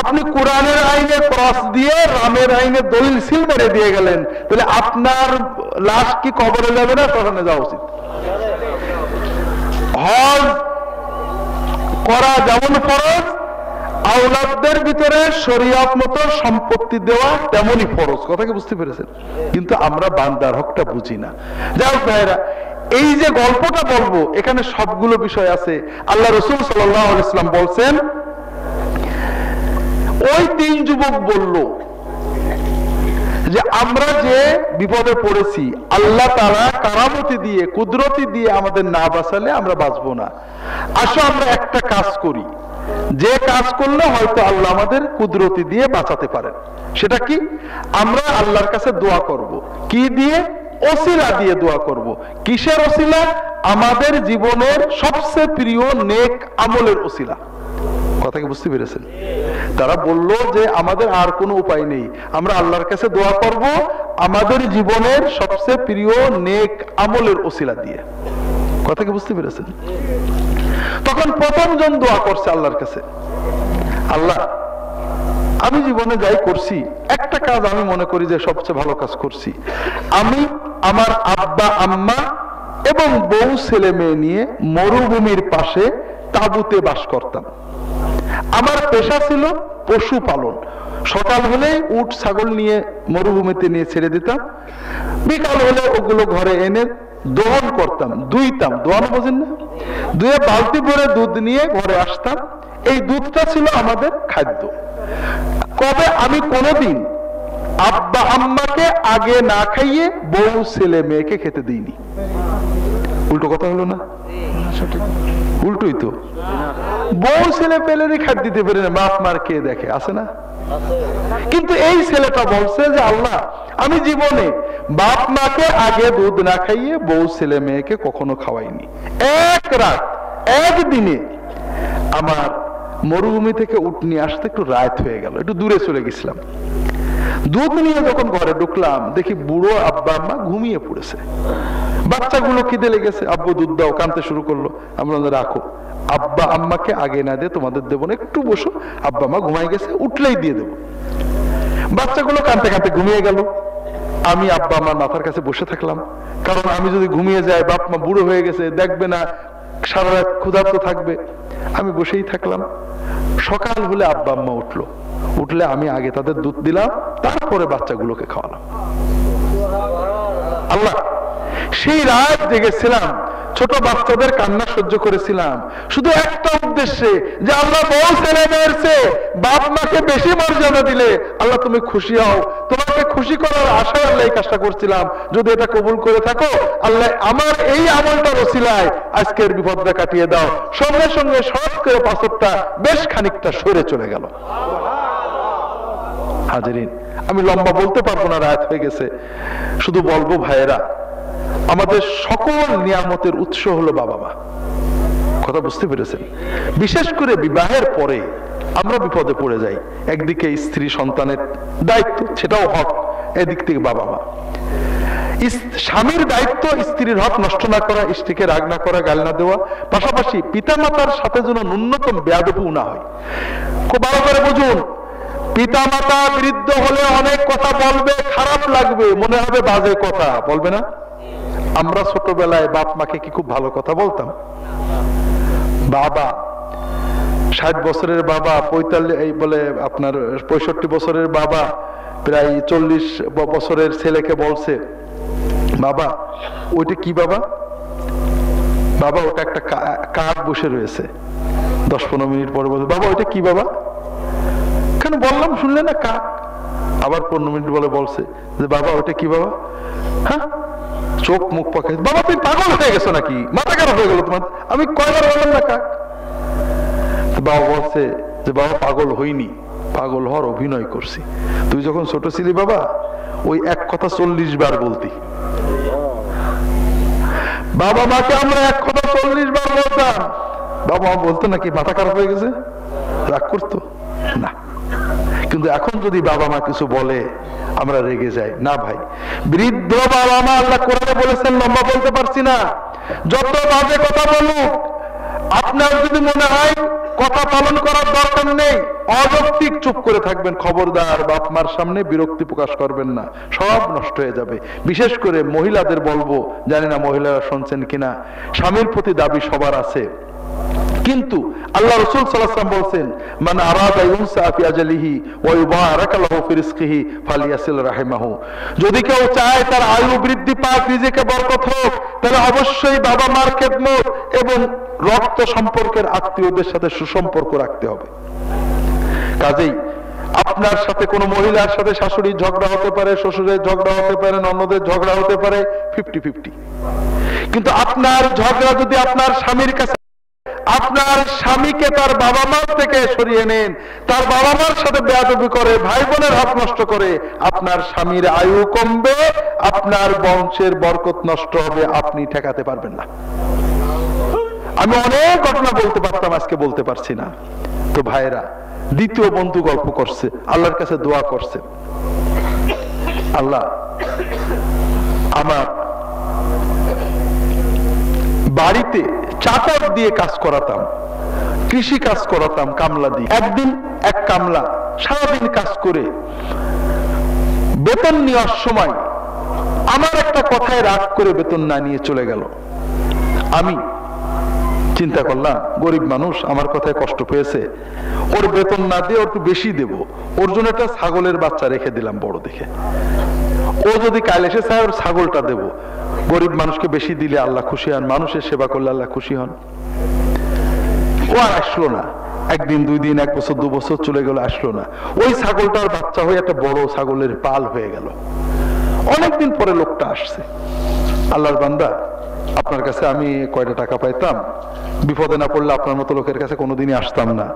আপনি কোরআনের আইনে ক্রস দিয়ে রামের আইনে দলিল সিল মেরে দিয়ে গেলেন, তাহলে আপনার লাশ কি কবরে যাবে না শ্মশানে যাওয়া উচিত? হজ করা যেমন ফরজ, আওলাদদের ভিতরে শরীয়ত মতো সম্পত্তি দেওয়া তেমনই ফরজ। কথা কি বুঝতে পেরেছেন? কিন্তু আমরা বান্দার হকটা বুঝি না। যাই হোক ভাইরা, এই যে গল্পটা বলবো, এখানে সবগুলো বিষয় আছে। আল্লাহ রাসূল সাল্লাল্লাহু আলাইহি ওয়াসাল্লাম বলছেন, ওই 3 যুবক বলল যে আমরা যে বিপদে পড়েছি, আল্লাহ তাআলা কারামতি দিয়ে, কুদরতি দিয়ে আমাদের না বাঁচালে আমরা বাঁচবো না। আসো আমরা একটা কাজ করি, যে কাজ করলে হয়তো আল্লাহ আমাদের কুদরতি দিয়ে বাঁচাতে পারেন। সেটা কি? আমরা আল্লাহর কাছে দোয়া করব। কি দিয়ে? ওসিলা দিয়ে দোয়া করব। কিসের ওসিলা? আমাদের জীবনের সবচেয়ে প্রিয় নেক আমলের ওসিলা। কথা কি বুঝতে পেরেছেন? তারা বলল যে আমাদের আর কোনো উপায় নেই, আমরা আল্লাহর কাছে দোয়া করব আমাদের জীবনের সবচেয়ে প্রিয় নেক আমলের ওসিলা দিয়ে। কথা কি বুঝতে পেরেছেন? তখন প্রথম জন দোয়া করছে আল্লাহর কাছে, আল্লাহ আমি জীবনে যাই করছি, একটা কাজ আমি মনে করি যে সবচেয়ে ভালো কাজ করছি। আমি আমার আব্বা আম্মা এবং বউ ছেলে মেয়ে নিয়ে মরুভূমির পাশে তাঁবুতে বাস করতাম। আমার পেশা ছিল পশু পালন। সকাল হলে উট ছাগল নিয়ে মরুভূমিতে নিয়ে ছেড়ে দিতাম, বিকাল হলে ওগুলো ঘরে এনে দহন করতাম, দুইতাম। দোয়ানো বোঝেন না? দুয়ে বালতি ভরে দুধ নিয়ে ঘরে আসতাম। এই দুধটা ছিল আমাদের খাদ্য। কবে আমি কোনোদিন আব্বা আম্মাকে আগে না খাইয়ে বউ ছেলে মেয়েকে খেতে দিইনি। উল্টো কথা হলো না? উল্টোই তো। বউ ছেলে পেলেরই খাদ্য দিতে পারে না, বাপ মার কে দেখে, আছে না? কিন্তু এই ছেলেটা বলছে যে আল্লাহ আমি জীবনে বাপ মাকে আগে দুধ না খাইয়ে বউ ছেলে মেয়েকে কখনো খাওয়াইনি। এক রাত, একদিনে আমার মরুভূমি থেকে উট নিয়ে আসতে একটু রাত হয়ে গেল, একটু দূরে চলে গেছিলাম। দুধ নিয়ে যখন ঘরে ঢুকলাম, দেখি বুড়ো আব্বা আম্মা ঘুমিয়ে পড়েছে। বাচ্চাগুলো খিদে লেগেছে, আব্বু দুধ দাও, কাঁদতে শুরু করলো। আমরা রাখো, আব্বা আম্মাকে আগে না দিয়ে তোমাদের দেবো না, একটু বসো, আব্বা আম্মা ঘুমাই গেছে, উঠলেই দিয়ে দেবো। বাচ্চাগুলো কাঁদতে কাঁদতে ঘুমিয়ে গেল। আমি আব্বা আমার মাথার কাছে বসে থাকলাম, কারণ আমি যদি ঘুমিয়ে যাই, বাপ মা বুড়ো হয়ে গেছে, দেখবে না, সারা রাত ক্ষুধার্ত থাকবে। আমি বসেই থাকলাম। সকাল হলে আব্বা আম্মা উঠলো, উঠলে আমি আগে তাদের দুধ দিলাম, তারপরে বাচ্চাগুলোকে খাওয়ালাম। আল্লাহ, সেই রাত জেগেছিলাম, ছোট বাচ্চাদের কান্না সহ্য করেছিলাম শুধু একটা উদ্দেশ্যে, যে আল্লাহ বউ ছেলে মেয়ের চেয়ে বাপ মাকে বেশি মর্যাদা দিলে আল্লাহ তুমি খুশি হও, তোমাকে খুশি করার আশায় আল্লাহ এই কাজটা করছিলাম। যদি এটা কবুল করে থাকো আল্লাহ আমার এই আমলটার ওসিলায় আজকের বিপদটা কাটিয়ে দাও। সঙ্গে সঙ্গে সব করে পাথরটা বেশ খানিকটা সরে চলে গেল। হাজিরিন, আমি লম্বা বলতে পারবো না, রাত হয়ে গেছে। শুধু বলবো ভাইয়েরা, আমাদের সকল নিয়ামতের উৎস হলো বাবা মা। কথা বুঝতে পেরেছেন? বিশেষ করে বিবাহের পরে আমরা বিপদে পড়ে যাই। একদিকে স্ত্রী সন্তানের দায়িত্ব, সেটাও হক, এদিক থেকে বাবা মা। স্বামীর দায়িত্ব স্ত্রীর হক নষ্ট না করা, স্ত্রীকে রাগ না করা, গাল না দেওয়া, পাশাপাশি পিতা মাতার সাথে যেন ন্যূনতম বেয়াদবিও না হয়। খুব ভালো করে বুঝুন, পিতা মাতা বৃদ্ধ হলে অনেক কথা বলবে, খারাপ লাগবে, মনে হবে বাজে কথা, বলবে না? আমরা ছোটবেলায় বাপ মাকে কি খুব ভালো কথা বলতাম? বাবা 60 বছরের বাবা, 65 বছরের বাবা প্রায় 40 বছরের ছেলেকে বলছে, বাবা ওইটা কি বাবা? বাবা ওটা একটা কাক বসে রয়েছে। 10-15 মিনিট পরে বলছে, বাবা ওইটা কি বাবা? কেন বললাম শুনলে না? কাক। আবার 15 মিনিট বলে বলছে যে বাবা ওইটা কি বাবা? হ্যাঁ, চোখ মুখ পাকায়, বাবা তুমি পাগল হয়ে গেছো নাকি? মাথা খারাপ হয়ে গেল তোমার? আমি কয়বার বললাম না কাক? বাবা বলছে যে বাবা পাগল হইনি, পাগল হওয়ার অভিনয় করছি। তুই যখন ছোট ছিলি বাবা ওই এক কথা 40 বার বলতি। বাবা মাকে আমরা এক কথা 40 বার বলতাম। বাবা মা বলতো নাকি মাথা খারাপ হয়ে গেছে? রাগ করতো না। কিন্তু এখন যদি বাবা মা কিছু বলে আমরা রেগে যাই না। ভাই, বৃদ্ধ বাবা মা আল্লাহ কোরআনে বলেছেন, লম্বা বলতে পারছি না, যত বাজে কথা বলুক, আপনার যদি মনে হয় কথা পালন করার দরকার নেই, অযৌক্তিক চুপ করে থাকবেন। খবরদার বাপ মার সামনে বিরক্তি প্রকাশ করবেন না, সব নষ্ট হয়ে যাবে। বিশেষ করে মহিলাদের বলবো, জানি না মহিলারা শুনছেন কিনা, স্বামীর প্রতি দাবি সবার আছে, কিন্তু আল্লাহ রাসূল সাল্লাল্লাহু আলাইহি ওয়াসাল্লাম বলেন, মান আরাদা ইউনসা ফি আজালিহি ওয়া ইউবারাকা লাহু ফি রিজকিহি ফালিয়াসিল রাহিমাহু। যদি কেউ চায় তার আয়ু বৃদ্ধি পাক, রিজিকে বরকত হোক, তাহলে অবশ্যই বাবা মার খেদমত এবং রক্ত সম্পর্কের আত্মীয়দের সাথে সুসম্পর্ক রাখতে হবে। কাজেই আপনার সাথে কোনো মহিলার সাথে শাশুড়ির ঝগড়া হতে পারে, শ্বশুরের ঝগড়া হতে পারে, ননদের ঝগড়া হতে পারে, 50-50। কিন্তু আপনার ঝগড়া যদি আপনার স্বামীর কাছে, আপনার স্বামীকে তার বাবা মার থেকে সরিয়ে নেন, তার বাবা মার সাথে বেয়াদবি করে, ভাই বোনের হক নষ্ট করে, আপনার স্বামীর আয়ু কমবে, আপনার বংশের বরকত নষ্ট হবে, আপনি ঠেকাতে পারবেন না। আমি অনেক ঘটনা বলতে পারতাম, আজকে বলতে পারছি না। তো ভাইরা, দ্বিতীয় বন্ধু গল্প করছে, আল্লাহর কাছে দোয়া করছে, আল্লাহ আমার বাড়িতে চাকর দিয়ে কাজ করাতাম, কৃষি কাজ করাতাম কামলা দিয়ে। একদিন এক কামলা সারাদিন কাজ করে বেতন নেওয়ার সময় আমার একটা কথায় রাগ করে বেতন না নিয়ে চলে গেল। আমি চিন্তা করলাম, গরিব মানুষ, আমার কথায় কষ্ট পেয়েছে, ওর বেতন না দিয়ে একটু বেশি দেব, ওর জন্য একটা ছাগলের বাচ্চা রেখে দিলাম বড় দেখে। ও যদি কাল এসে চায় ওর ছাগলটা দেব। গরিব মানুষকে বেশি দিলে আল্লাহ খুশি হন, মানুষের সেবা করলে আল্লাহ খুশি হন। ও আর আসলো না। একদিন, 2 দিন, 1 বছর, 2 বছর চলে গেল, আসলো না। ওই ছাগলটার বাচ্চা হয়ে একটা বড় ছাগলের পাল হয়ে গেল। অনেকদিন পরে লোকটা আসছে, আল্লাহর বান্দা, আপনার কাছে আমি কয়টা টাকা পাইতাম, বিপদে না পড়লে আপনার মতো লোকের কাছে কোনোদিনই আসতাম না,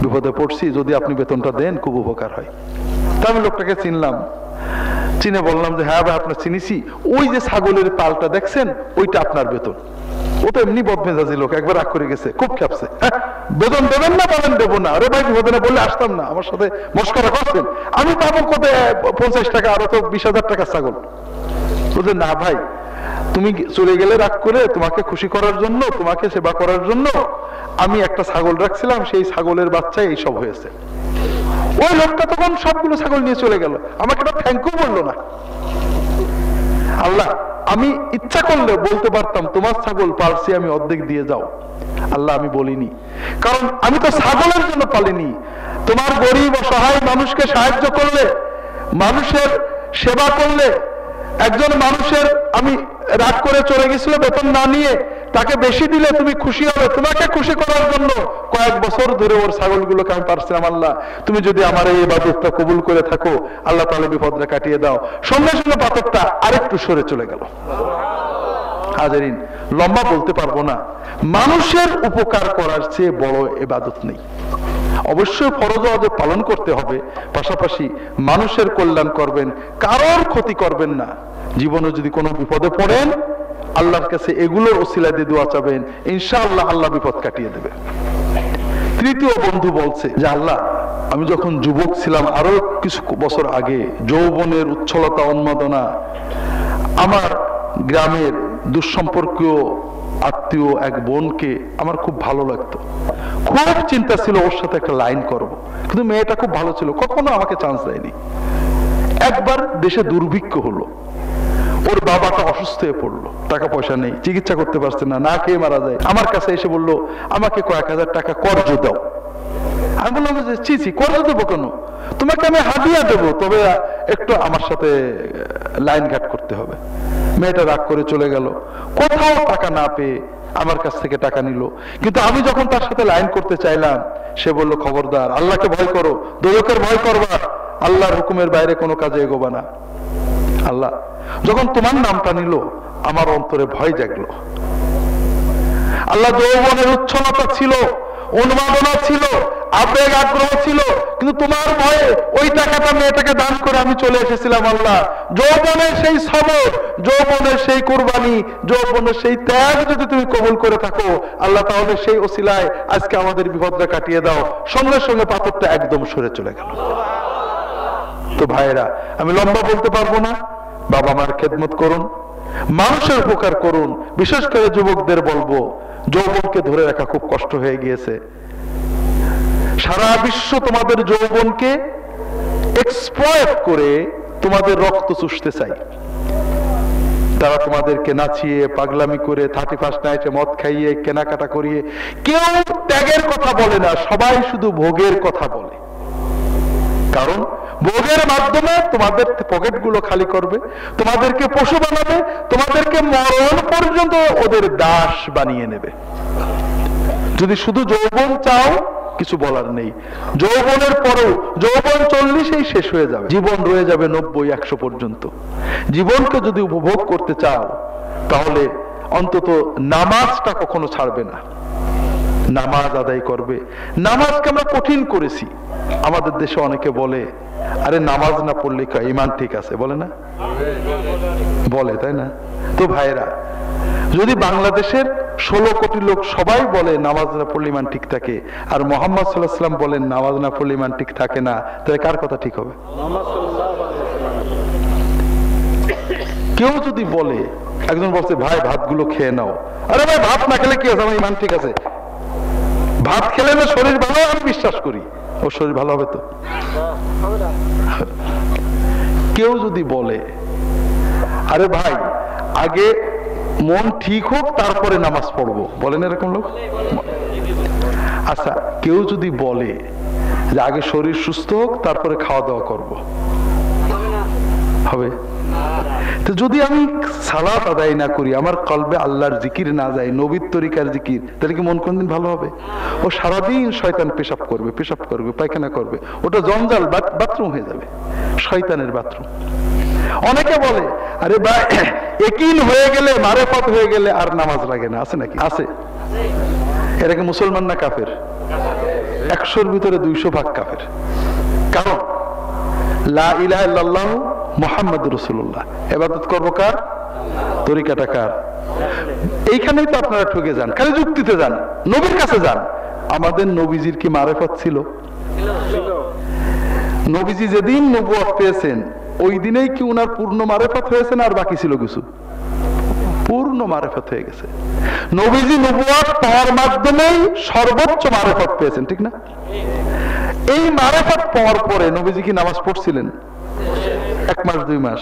বিপদে পড়ছি, যদি আপনি বেতনটা দেন খুব উপকার হয়। তা আমি লোকটাকে চিনলাম, চিনে বললাম যে হ্যাঁ ভাই আপনার চিনিছি, ওই যে ছাগলের পালটা দেখছেন ওইটা আপনার বেতন। ও তো এমনি বদমেজাজি লোক, একবার রাগ করে গেছে, খুব খেপছে, বেতন দেবেন না? বলেন দেবো না। আরে ভাই বিপদে না বললে আসতাম না, আমার সাথে মস্করা করছেন। আমি পাবো কত? 50 টাকা, আরো তো 20,000 টাকা ছাগল। বলছে না ভাই, তুমি চলে গেলে রাগ করে, তোমাকে খুশি করার জন্য, তোমাকে সেবা করার জন্য আমি একটা ছাগল রাখছিলাম, সেই ছাগলের বাচ্চা এইসব হয়েছে। ওই লোকটা তখন সবগুলো ছাগল নিয়ে চলে গেল, আমাকে একটা থ্যাংক ইউ বললো না। আল্লাহ, আমি ইচ্ছা করলে বলতে পারতাম তোমার ছাগল পালছি আমি, অর্ধেক দিয়ে যাও। আল্লাহ আমি বলিনি, কারণ আমি তো ছাগলের জন্য পালিনি। তোমার গরিব অসহায় মানুষকে সাহায্য করলে, মানুষের সেবা করলে, একজন মানুষের, আমি রাগ করে চলে গেছিল বেতন না নিয়ে, তাকে বেশি দিলে তুমি খুশি হবে, তোমাকে খুশি করার জন্য কয়েক বছর ধরে ওর ছাগলগুলোকে আমি পারছিলাম, আল্লাহ তুমি যদি আমার এই ইবাদতটা কবুল করে থাকো, আল্লাহ তাআলা বিপদটা কাটিয়ে দাও। সঙ্গে সঙ্গে পাথরটা আরেকটু সরে চলে গেল। হাজারিন, লম্বা বলতে পারবো না, মানুষের উপকার করার চেয়ে বড় ইবাদত নেই। অবশ্যই ফরজ ওয়াজিব পালন করতে হবে, পাশাপাশি মানুষের কল্যাণ করবেন, কারোর ক্ষতি করবেন না। জীবনে যদি কোনো বিপদে পড়েন, আল্লাহর কাছে এগুলোর ওসিলা দিয়ে দোয়া চাবেন, ইনশাআল্লাহ আল্লাহ বিপদ কাটিয়ে দেবে। তৃতীয় বন্ধু বলছে যে আল্লাহ, আমি যখন যুবক ছিলাম, আরো কিছু বছর আগে, যৌবনের উচ্ছলতা উন্মাদনা, আমার গ্রামের দুঃসম্পর্কীয় আত্মীয় এক বোনকে আমার খুব ভালো লাগতো, খুব চিন্তা ছিল ওর সাথে একটা লাইন করব, কিন্তু মেয়েটা খুব ভালো ছিল, কখনো আমাকে চান্স দেয়নি। একবার দেশে দুর্ভিক্ষ হলো, ওর বাবাটা অসুস্থ হয়ে পড়লো, টাকা পয়সা নেই, চিকিৎসা করতে পারছে না, না খেয়ে মারা যায়। আমার কাছে এসে বললো আমাকে কয়েক হাজার টাকা কর্জ দাও। আমি বললাম যে ছি ছি, কর্জ দেবো কেন, তোমাকে আমি হাদিয়া দেবো, তবে একটু আমার সাথে লাইন ঘাট করতে হবে। মেয়েটা রাগ করে চলে গেল, কোথাও টাকা না পেয়ে আমার কাছ থেকে টাকা নিল। কিন্তু আমি যখন তার সাথে লাইন করতে চাইলাম, সে বলল খবরদার, আল্লাহকে ভয় করো, দোজখের ভয় করবা, আল্লাহর হুকুমের বাইরে কোনো কাজে এগোবা না। আল্লাহ যখন তোমার নামটা নিল, আমার অন্তরে ভয় জাগলো। আল্লাহ, যৌবনের উচ্ছলতা ছিল, উন্মাদনা ছিল, আবেগ আগ্রহ ছিল, কিন্তু তোমার ভয়ে ওই টাকাটা মেয়েটাকে দান করে আমি চলে এসেছিলাম। আল্লাহ, যৌবনের সেই সবর, যৌবনের সেই কুরবানি, যৌবনের সেই ত্যাগ যদি তুমি কবুল করে থাকো, আল্লাহ তাহলে সেই ওসিলায় আজকে আমাদের বিপদটা কাটিয়ে দাও। সঙ্গে সঙ্গে পাথরটা একদম সরে চলে গেল। তো ভাইয়েরা, আমি লম্বা বলতে পারবো না, বাবা মার খেদমত করুন, মানুষের উপকার করুন। বিশেষ করে যুবকদের বলবো, যৌবনকে ধরে রাখা খুব কষ্ট হয়ে গিয়েছে। সারা বিশ্ব তোমাদের যৌবনকে এক্সপ্লয়েট করে তোমাদের রক্ত চুষতে চাই। তারা তোমাদেরকে নাচিয়ে, পাগলামি করে, 31st নাইটে মদ খাইয়ে, কেনাকাটা করিয়ে, কেউ ত্যাগের কথা বলে না, সবাই শুধু ভোগের কথা বলে। কারণ ভোগের মাধ্যমে তোমাদের পকেটগুলো খালি করবে, তোমাদেরকে পশু বানাবে, তোমাদেরকে মরণ পর্যন্ত ওদের দাস বানিয়ে নেবে। যদি শুধু যৌবন চাও, কিছু বলার নেই। যৌবনের পরেও যৌবন 40-এই শেষ হয়ে যাবে, জীবন রয়ে যাবে 90-100 পর্যন্ত। জীবনকে যদি উপভোগ করতে চাও, তাহলে অন্তত নামাজটা কখনো ছাড়বে না, নামাজ আদায় করবে। নামাজকে আমরা কঠিন করেছি। আমাদের দেশে অনেকে বলে, আরে নামাজ না পড়লে ঈমান ঠিক আছে, বলে না? বলে, তাই না? তো ভাইরা, যদি বাংলাদেশের 16 কোটি লোক সবাই বলে নামাজ না পড়লে ঈমান ঠিক থাকে, আর মুহাম্মদ সাল্লাল্লাহু আলাইহি ওয়াসাল্লাম বলেন নামাজ না পড়লে ঈমান ঠিক থাকে না, তাহলে কার কথা ঠিক হবে? কেউ যদি বলে, একজন বলছে ভাই ভাতগুলো খেয়ে নাও, আরে ভাই ভাত না খেলে কি আছে, আমার ঈমান ঠিক আছে। ভাত খেলে না শরীর ভালো, আমি বিশ্বাস করি ওর শরীর ভালো হবে। তো কেউ যদি বলে, আরে ভাই আগে মন ঠিক হোক তারপরে নামাজ পড়বো, বলেন এরকম লোক? আচ্ছা, কেউ যদি বলে যে আগে শরীর সুস্থ হোক তারপরে খাওয়া দাওয়া করবো, হবে? তো যদি আমি সালাত আদায় না করি, আমার কলবে আল্লাহর জিকির না যায়, নবীর তরিকার জিকির, তাহলে কি মন কোনদিন ভালো হবে? ও সারাদিন শয়তান পেশাব করবে, পায়খানা করবে, ওটা জঞ্জাল, বাথরুম হয়ে যাবে, শয়তানের বাথরুম। অনেকে বলে, আরে ভাই ইয়াকিন হয়ে গেলে, মারেফত হয়ে গেলে আর নামাজ লাগে না, আছে নাকি? আছে। এরা কি মুসলমান না কাফের? 100-র ভিতরে 200 ভাগ কাফের। কারণ লা ইলাহা ইল্লাল্লাহু মুহাম্মাদুর রাসূলুল্লাহ, ইবাদত করবো কার? তরিকাটা কার? এইখানেই তো আপনারা ঠকে যান, খালি যুক্তিতে যান, নবীর কাছে যান। আমাদের নবীজির কি মারেফত ছিল? নবীজি যেদিন নবুয়ত পেয়েছেন, ওই দিনেই কি উনার পূর্ণ মারেফত হয়েছে না আর বাকি ছিল কিছু? পূর্ণ মারেফত হয়ে গেছে। নবীজি নবুয়ত পাওয়ার মাধ্যমেই সর্বোচ্চ মারেফত পেয়েছেন, ঠিক না? এই মারেফত পাওয়ার পরে নবীজি কি নামাজ পড়ছিলেন 1 মাস 2 মাস,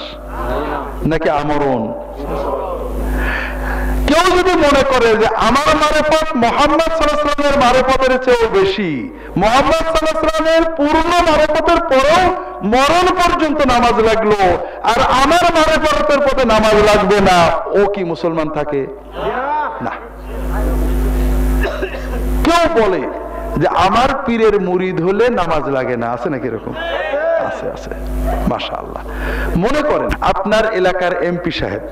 নাকি আমরণ? কেউ যদি মনে করে যে আমার মারেফত মুহাম্মদ সাল্লাল্লাহু আলাইহি ওয়াসাল্লামের মারেফতের চেয়েও বেশি, মুহাম্মদ সাল্লাল্লাহু আলাইহি ওয়াসাল্লামের পূর্ণ মারেফতের পরেও মরণ পর্যন্ত নামাজ লাগলো, আর আমার মারেফতের পথে নামাজ লাগবে না, ও কি মুসলমান থাকে? না। কেউ বলে যে আমার পীরের মুরিদ হলে নামাজ লাগে না, আছে নাকি এরকম? আছে, আছে, মাশাআল্লাহ। মনে করেন আপনার এলাকার এমপি সাহেব,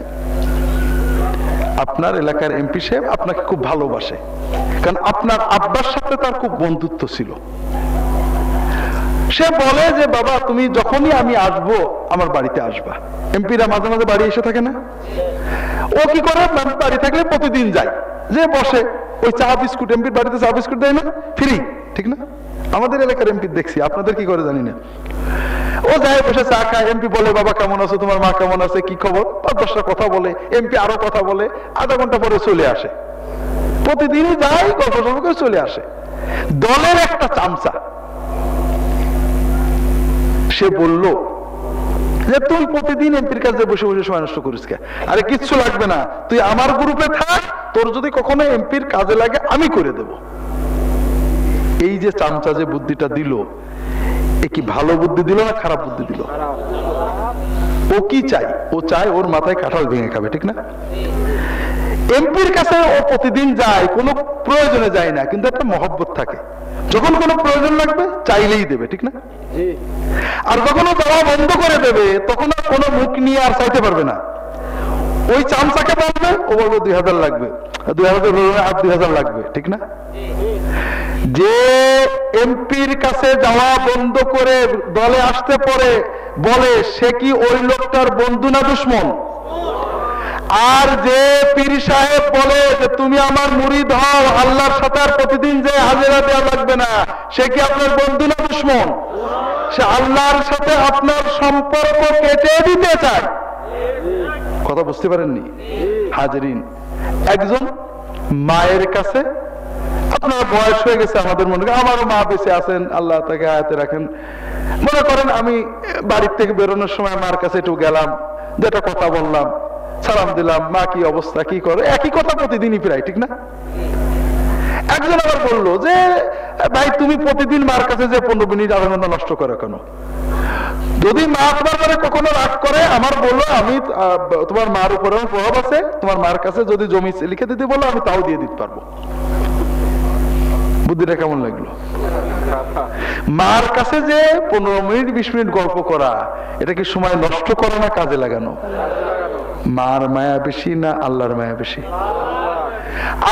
আপনার এলাকার এমপি সাহেব আপনাকে খুব ভালোবাসে, কারণ আপনার আব্বার সাথে তার খুব বন্ধুত্ব ছিল। সে বলে যে বাবা তুমি যখনই আমি আসবো আমার বাড়িতে আসবা। এমপিরা মাঝে মাঝে বাড়ি এসে থাকে না? ও কি করে, বাড়ি থাকলে প্রতিদিন যায়, যে বসে ওই চা বিস্কুট, এমপির বাড়িতে চা বিস্কুট দেয় না ফ্রি, ঠিক না? আমাদের এলাকার এমপি দেখছি, আপনাদের কি করে জানি না। ও যায় বসে চা খায়, এমপি বলে বাবা কেমন আছো, তোমার মা কেমন আছে, কি খবর, ৫-১০টা কথা বলে, এমপি আরো কথা বলে, আধা ঘন্টা পরে চলে আসে। প্রতিদিনই যায়, গল্প সল্প করে চলে আসে। দলের একটা চামচা সে বলল যে তুই প্রতিদিন এমপির কাছে বসে বসে সময় নষ্ট করিস কে? আরে কিচ্ছু লাগবে না, তুই আমার গ্রুপে থাক, তোর যদি কখনো এমপির কাজে লাগে আমি করে দেব। এই যে চামচা যে বুদ্ধিটা দিল, এ কি ভালো বুদ্ধি দিল না খারাপ বুদ্ধি দিল? ও কি চাই? ও চায় ওর মাথায় কাঁঠাল ভেঙে খাবে, ঠিক না? এমপির কাছে ও প্রতিদিন যায়, কোনো প্রয়োজনে যায় না, কিন্তু একটা মহব্বত থাকে, যখন কোনো প্রয়োজন লাগবে চাইলেই দেবে, ঠিক না? আর যখন ও দেওয়া বন্ধ করে দেবে তখন আর কোনো মুখ নিয়ে আর চাইতে পারবে না। ওই চামচাকে বলবে, ও বলবে ২০০০ লাগবে, ২০০০ আর ২০০০ লাগবে, ঠিক না? যে এমপির কাছে যাওয়া বন্ধ করে দলে আসতে পরে বলে, সে কি ওই লোকটার বন্ধু না দুশমন? আর যে পীর সাহেব বলে যে তুমি আমার মুরিদ হও, আল্লাহর সাথে আর প্রতিদিন যে হাজিরা দেওয়া লাগবে না, সে কি আপনার বন্ধু না দুশমন? সে আল্লাহর সাথে আপনার সম্পর্ক কেটে দিতে চায়। কথা বুঝতে পারেননি হাজরিন? একজন মায়ের কাছে, আপনার বয়স হয়ে গেছে, আমাদের মনে করেন আমার মা বেঁচে আছেন, আল্লাহ তাকে আয়াতে রাখেন। মনে করেন আমি বাড়ির থেকে বেরোনোর সময় মার কাছে একটু গেলাম, যেটা কথা বললাম, সালাম দিলাম, মা কি অবস্থা, কি করে, একই কথা প্রতিদিনই প্রায়, ঠিক না? একজন আবার বললো যে ভাই তুমি প্রতিদিন মার কাছে যে 15 মিনিট আধা ঘন্টা নষ্ট করে কেন? যদি মা তোমার পরে কখনো রাগ করে, আমার বললো আমি তোমার মার উপরে প্রভাব আছে, তোমার মার কাছে যদি জমি লিখে দিতে বলো আমি তাও দিয়ে দিতে পারবো। বুদ্ধিটা কেমন লাগলো? মার কাছে যে 15 মিনিট 20 মিনিট গল্প করা, এটা কি সময় নষ্ট করা না কাজে লাগানো? মার মায়া বেশি না আল্লাহর মায়া বেশি?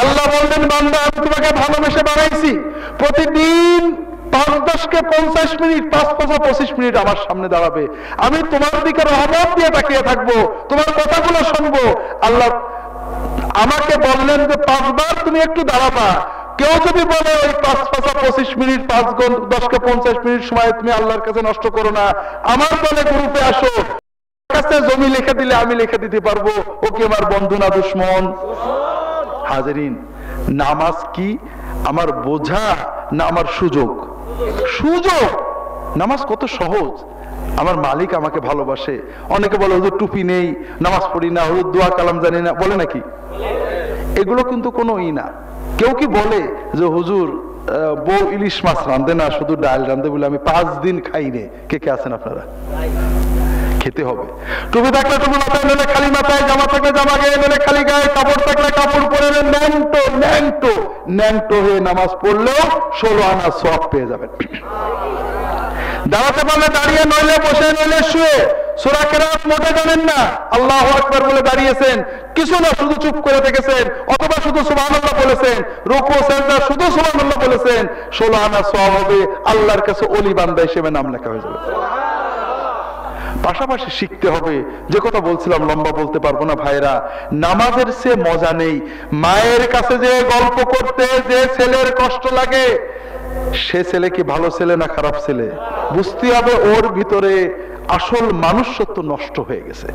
আল্লাহ বললেন বান্দা আমি তোমাকে ভালোবেসে বানাইছি, প্রতিদিন ৫-১০কে 50 মিনিট, ৫-৫-২৫ মিনিট আমার সামনে দাঁড়াবে, আমি তোমার দিকে রহমত দিয়ে তাকিয়ে থাকবো, তোমার কথাগুলো শুনবো। আল্লাহ আমাকে বললেন যে 5 বার তুমি একটু দাঁড়াবা। কেউ যদি বলে ওই ৫-৫-২৫ মিনিট, ৫-১০কে 50 মিনিট সময় তুমি আল্লাহর কাছে নষ্ট করো না, আমার দলে গ্রুপে আসো, কাছে জমি লিখে দিলে আমি লিখে দিতে পারবো, ও কি আমার বন্ধু না দুশমন? হাজরিন, নামাজ কি আমার বোঝা না আমার সুযোগ? সুযোগ। নামাজ কত সহজ, আমার মালিক আমাকে ভালোবাসে। অনেকে বলে হুজুর টুপি নেই, নামাজ পড়ি না, হুজুর দোয়া কালাম জানি না, বলে নাকি? এগুলো কিন্তু কোনো ই না। কেউ কি বলে যে হুজুর বউ ইলিশ মাছ রান্ধে না, শুধু ডাল রান্ধে বলে আমি 5 দিন খাই নে? কে কে আছেন আপনারা? খেতে হবে। টুপি থাকলে টুপি মাথায় নেলে খালি মাথায়, জামা থাকলে জামা গায়ে নেলে খালি গায়ে, কাপড় থাকলে কাপড় পরে ন্যাংটো ন্যাংটো ন্যাংটো হয়ে নামাজ পড়লেও 16 আনা সওয়াব পেয়ে যাবেন। দাঁড়াতে পারলে দাঁড়িয়ে, নইলে বসে, নইলে শুয়ে। সূরা কেরাত মোটে জানেন না, আল্লাহু আকবার বলে দাঁড়িয়েছেন, কিছু না শুধু চুপ করে থেকেছেন, অথবা শুধু সুবহানাল্লাহ বলেছেন, রুকু সিজদা শুধু সুবহানাল্লাহ বলেছেন, 16 আনা সওয়াব হবে, আল্লাহর কাছে ওলি বান্দা হিসেবে নাম লেখা হয়ে যাবে। পাশাপাশি শিখতে হবে, যে কথা বলছিলাম লম্বা বলতে পারবো না ভাইরা, নামাজের সে মজা নেই। মায়ের কাছে যে গল্প করতে যে ছেলের কষ্ট লাগে, সে ছেলে কি ভালো ছেলে না খারাপ ছেলে? বুঝতে হবে ওর ভিতরে আসল মানুষত্ব নষ্ট হয়ে গেছে।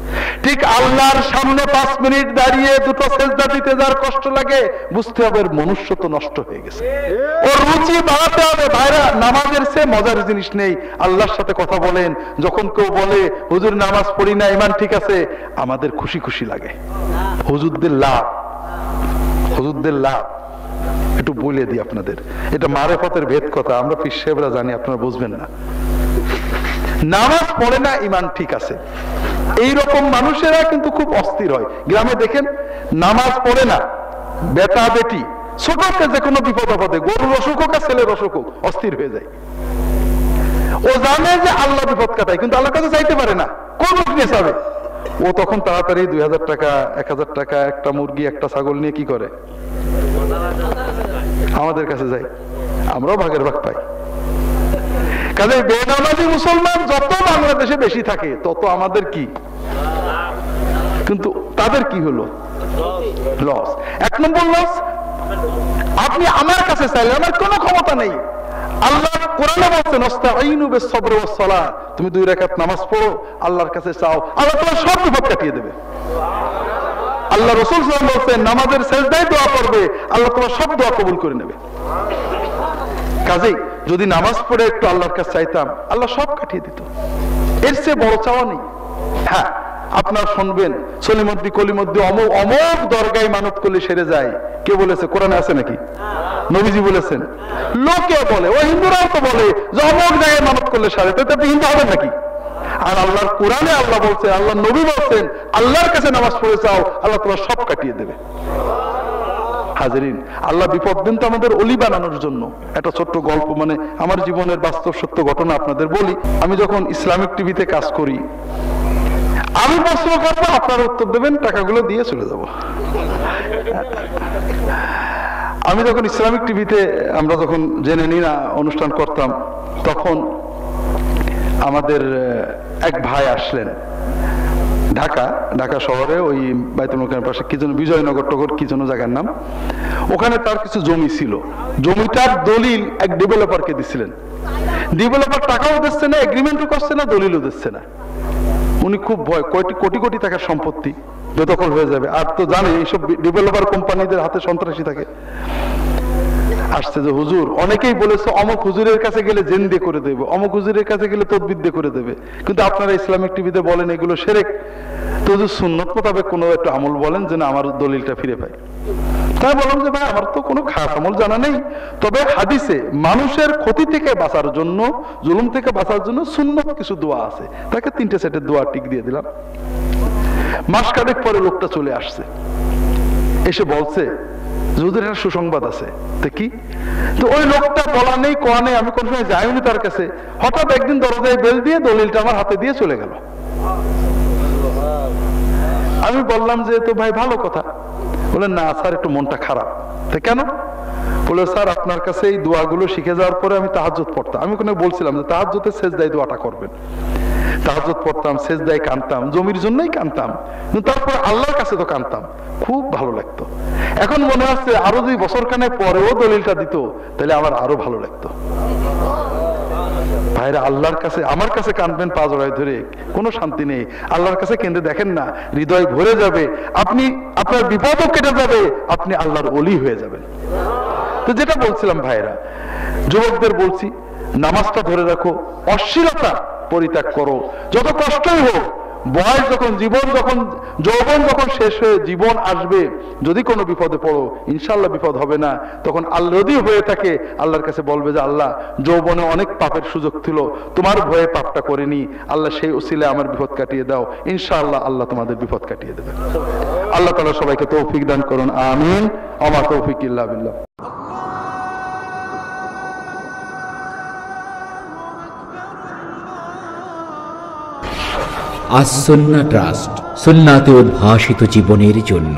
ঠিক আল্লাহর সামনে 5 মিনিট দাঁড়িয়ে 2টো সেজদা দিতে যার কষ্ট লাগে, বুঝতে হবে ওর মনুষ্যত্ব নষ্ট হয়ে গেছে। ওর রুচি বাড়াতে হবে। ভাইরা, নামাজের সে মজার জিনিস নেই। আল্লাহর সাথে কথা বলেন, যখন কেউ বলে হুজুর নামাজ পড়ি না, ইমান ঠিক আছে, আমাদের খুশি খুশি লাগে। হুজুরদের লাভ, হুজুরদের লাভ একটু বলে দিই আপনাদের, এটা মারেফতের ভেদ কথা, আমরা পীর সাহেবরা জানি, আপনারা বুঝবেন না। নামাজ পড়ে না, ইমান ঠিক আছে, এইরকম মানুষেরা কিন্তু খুব অস্থির হয়। গ্রামে দেখেন নামাজ পড়ে না, বেটা বেটি ছোটকে যে কোনো বিপদ আপদে, গরুর অসুখ হোক আর ছেলের অসুখ হোক, অস্থির হয়ে যায়। ও জানে যে আল্লাহ বিপদ কাটায়, কিন্তু আল্লাহর কাছে চাইতে পারে না, কোন মুখ নিয়ে চাবে? ও তখন তাড়াতাড়ি 2000 টাকা 1000 টাকা একটা মুরগি একটা ছাগল নিয়ে কি করে? আমাদের কাছে যায়, আমরাও ভাগের ভাগ পাই। কাজে বেনামাজি মুসলমান যত বাংলাদেশে বেশি থাকে তত আমাদের কি, কিন্তু তাদের কি হলো? লস। 1 নম্বর লস, আপনি আমার কাছে চাইলে আমার কোনো ক্ষমতা নেই। আল্লাহ কোরআনে বলছেন আস্তাঈনু বিস-সাবরি ওয়াস-সালাহ, তুমি 2 রাকাত নামাজ পড়ো, আল্লাহর কাছে চাও, আল্লাহ তোমার সব বিপদ কাটিয়ে দেবে। আল্লাহ রাসূল সাল্লাল্লাহু আলাইহি ওয়াসাল্লাম বলছেন নামাজের সেজদায় দোয়া করবে, আল্লাহ তোমার সব দোয়া কবুল করে নেবে। কাজেই যদি নামাজ পড়ে একটু আল্লাহর কাছে চাইতাম, আল্লাহ সব কাটিয়ে দিত। এর চেয়ে বড় চাওয়া নেই। হ্যাঁ, আপনার শুনবেন সলিমদ্দি কলিমদ্দি অমুক অমুক দরগায় মানত করলে সেরে যায়। কে বলেছে? কোরআনে আছে নাকি? নবীজি বলেছেন। লোকে বলে, ও হিন্দুরাও তো বলে যে অমুক জায়গায় মানত করলে সারে, তো আপনি হিন্দু হবেন নাকি? আর আল্লাহর কোরআনে আল্লাহ বলছেন, আল্লাহ নবী বলছেন আল্লাহর কাছে নামাজ পড়ে চাও, আল্লাহ তোমার সব কাটিয়ে দেবে। হাজিরিন, আল্লাহ বিপদ দিন তো আমাদের অলি বানানোর জন্য। একটা ছোট্ট গল্প, মানে আমার জীবনের বাস্তব সত্য ঘটনা আপনাদের বলি। আমি যখন ইসলামিক টিভিতে কাজ করি, আমি প্রশ্ন করবো, আপনারা উত্তর দেবেন, টাকাগুলো দিয়ে চলে যাব। আমি যখন ইসলামিক টিভিতে আমরা যখন জেনে নি না অনুষ্ঠান করতাম, তখন আমাদের এক ভাই আসলেন ঢাকা শহরে, ওই বাইতুল মুকাররমের পাশে কি যেন বিজয়নগর টগর কি যেন জায়গার নাম, ওখানে তার কিছু জমি ছিল। জমিটার দলিল এক ডেভেলপারকে দিছিলেন। ডেভেলপার টাকাও দিচ্ছে না, এগ্রিমেন্টও করছে না, দলিলও দিচ্ছে না। উনি খুব ভয়, কোটি কোটি টাকার সম্পত্তি বেদখল হয়ে যাবে। আর তো জানে এইসব ডেভেলপার কোম্পানিদের হাতে সন্ত্রাসী থাকে। আসছে যে হুজুর, অনেকেই বলেছে অমুক হুজুরের কাছে গেলে জেন দিয়ে করে দেবে, অমুক হুজুরের কাছে গেলে তদবির দিয়ে করে দেবে, কিন্তু আপনারা ইসলামিক টিভিতে বলেন এগুলো শিরক। তো হুজুর সুন্নত মোতাবেক কোনো একটু আমল বলেন যেন আমার দলিলটা ফিরে পাই। তাই বললাম যে ভাই, আমার তো কোনো খাস আমল জানা নেই, তবে হাদিসে মানুষের ক্ষতি থেকে বাঁচার জন্য, জুলুম থেকে বাঁচার জন্য সুন্নত কিছু দোয়া আছে। তাকে 3টে সেটের দোয়া টিক দিয়ে দিলাম। মাস কানেক পরে লোকটা চলে আসছে, এসে বলছে হুজুর একটা সুসংবাদ আছে। তো কি? তো ওই লোকটা বলা নেই কোয়া নেই, আমি কোন সময় যাইনি তার কাছে, হঠাৎ একদিন দরজায় বেল দিয়ে দলিলটা আমার হাতে দিয়ে চলে গেল। আমি বললাম যে তো ভাই ভালো কথা। বলেন না স্যার, একটু মনটা খারাপ। তো কেন? বলে স্যার আপনার কাছে এই দোয়াগুলো শিখে যাওয়ার পরে আমি তাহাজ্জুদ পড়তাম। আমি ওখানে বলছিলাম যে তাহাজ্জুদে সেজদায় দোয়াটা করবেন। তাহাজ্জুদ পড়তাম, সেজদায় কাঁদতাম, জমির জন্যই কাঁদতাম, কিন্তু তারপর আল্লাহর কাছে তো কাঁদতাম, খুব ভালো লাগতো। এখন মনে হচ্ছে আরো 2 বছরখানেক পরেও দলিলটা দিত, তাহলে আমার আরো ভালো লাগতো। ভাইরা, আল্লাহর কাছে আমার কাছে কাঁদবেন পা জড়ায় ধরে, কোনো শান্তি নেই। আল্লাহর কাছে কেঁদে দেখেন না, হৃদয় ভরে যাবে, আপনি আপনার বিপদও কেটে যাবে, আপনি আল্লাহর ওলি হয়ে যাবেন। তো যেটা বলছিলাম ভাইরা, যুবকদের বলছি নামাজটা ধরে রাখো, অশ্লীলতা পরিত্যাগ করো, যত কষ্টই হোক। বয়স যখন, জীবন যখন, যৌবন যখন শেষ হয়ে জীবন আসবে, যদি কোনো বিপদে পড়ো, ইনশাআল্লাহ বিপদ হবে না। তখন আল্লাহ যদি হয়ে থাকে, আল্লাহর কাছে বলবে যে আল্লাহ, যৌবনে অনেক পাপের সুযোগ ছিল, তোমার ভয়ে পাপটা করিনি, আল্লাহ সেই উসিলে আমার বিপদ কাটিয়ে দাও। ইনশাআল্লাহ আল্লাহ তোমাদের বিপদ কাটিয়ে দেবে। আল্লাহ তাআলা সবাইকে তৌফিক দান করুন, আমিন। ওয়া তৌফিক ইল্লা বিল্লাহ। আস-সুন্নাহ ট্রাস্ট, সুন্নাতে উদ্ভাসিত জীবনের জন্য।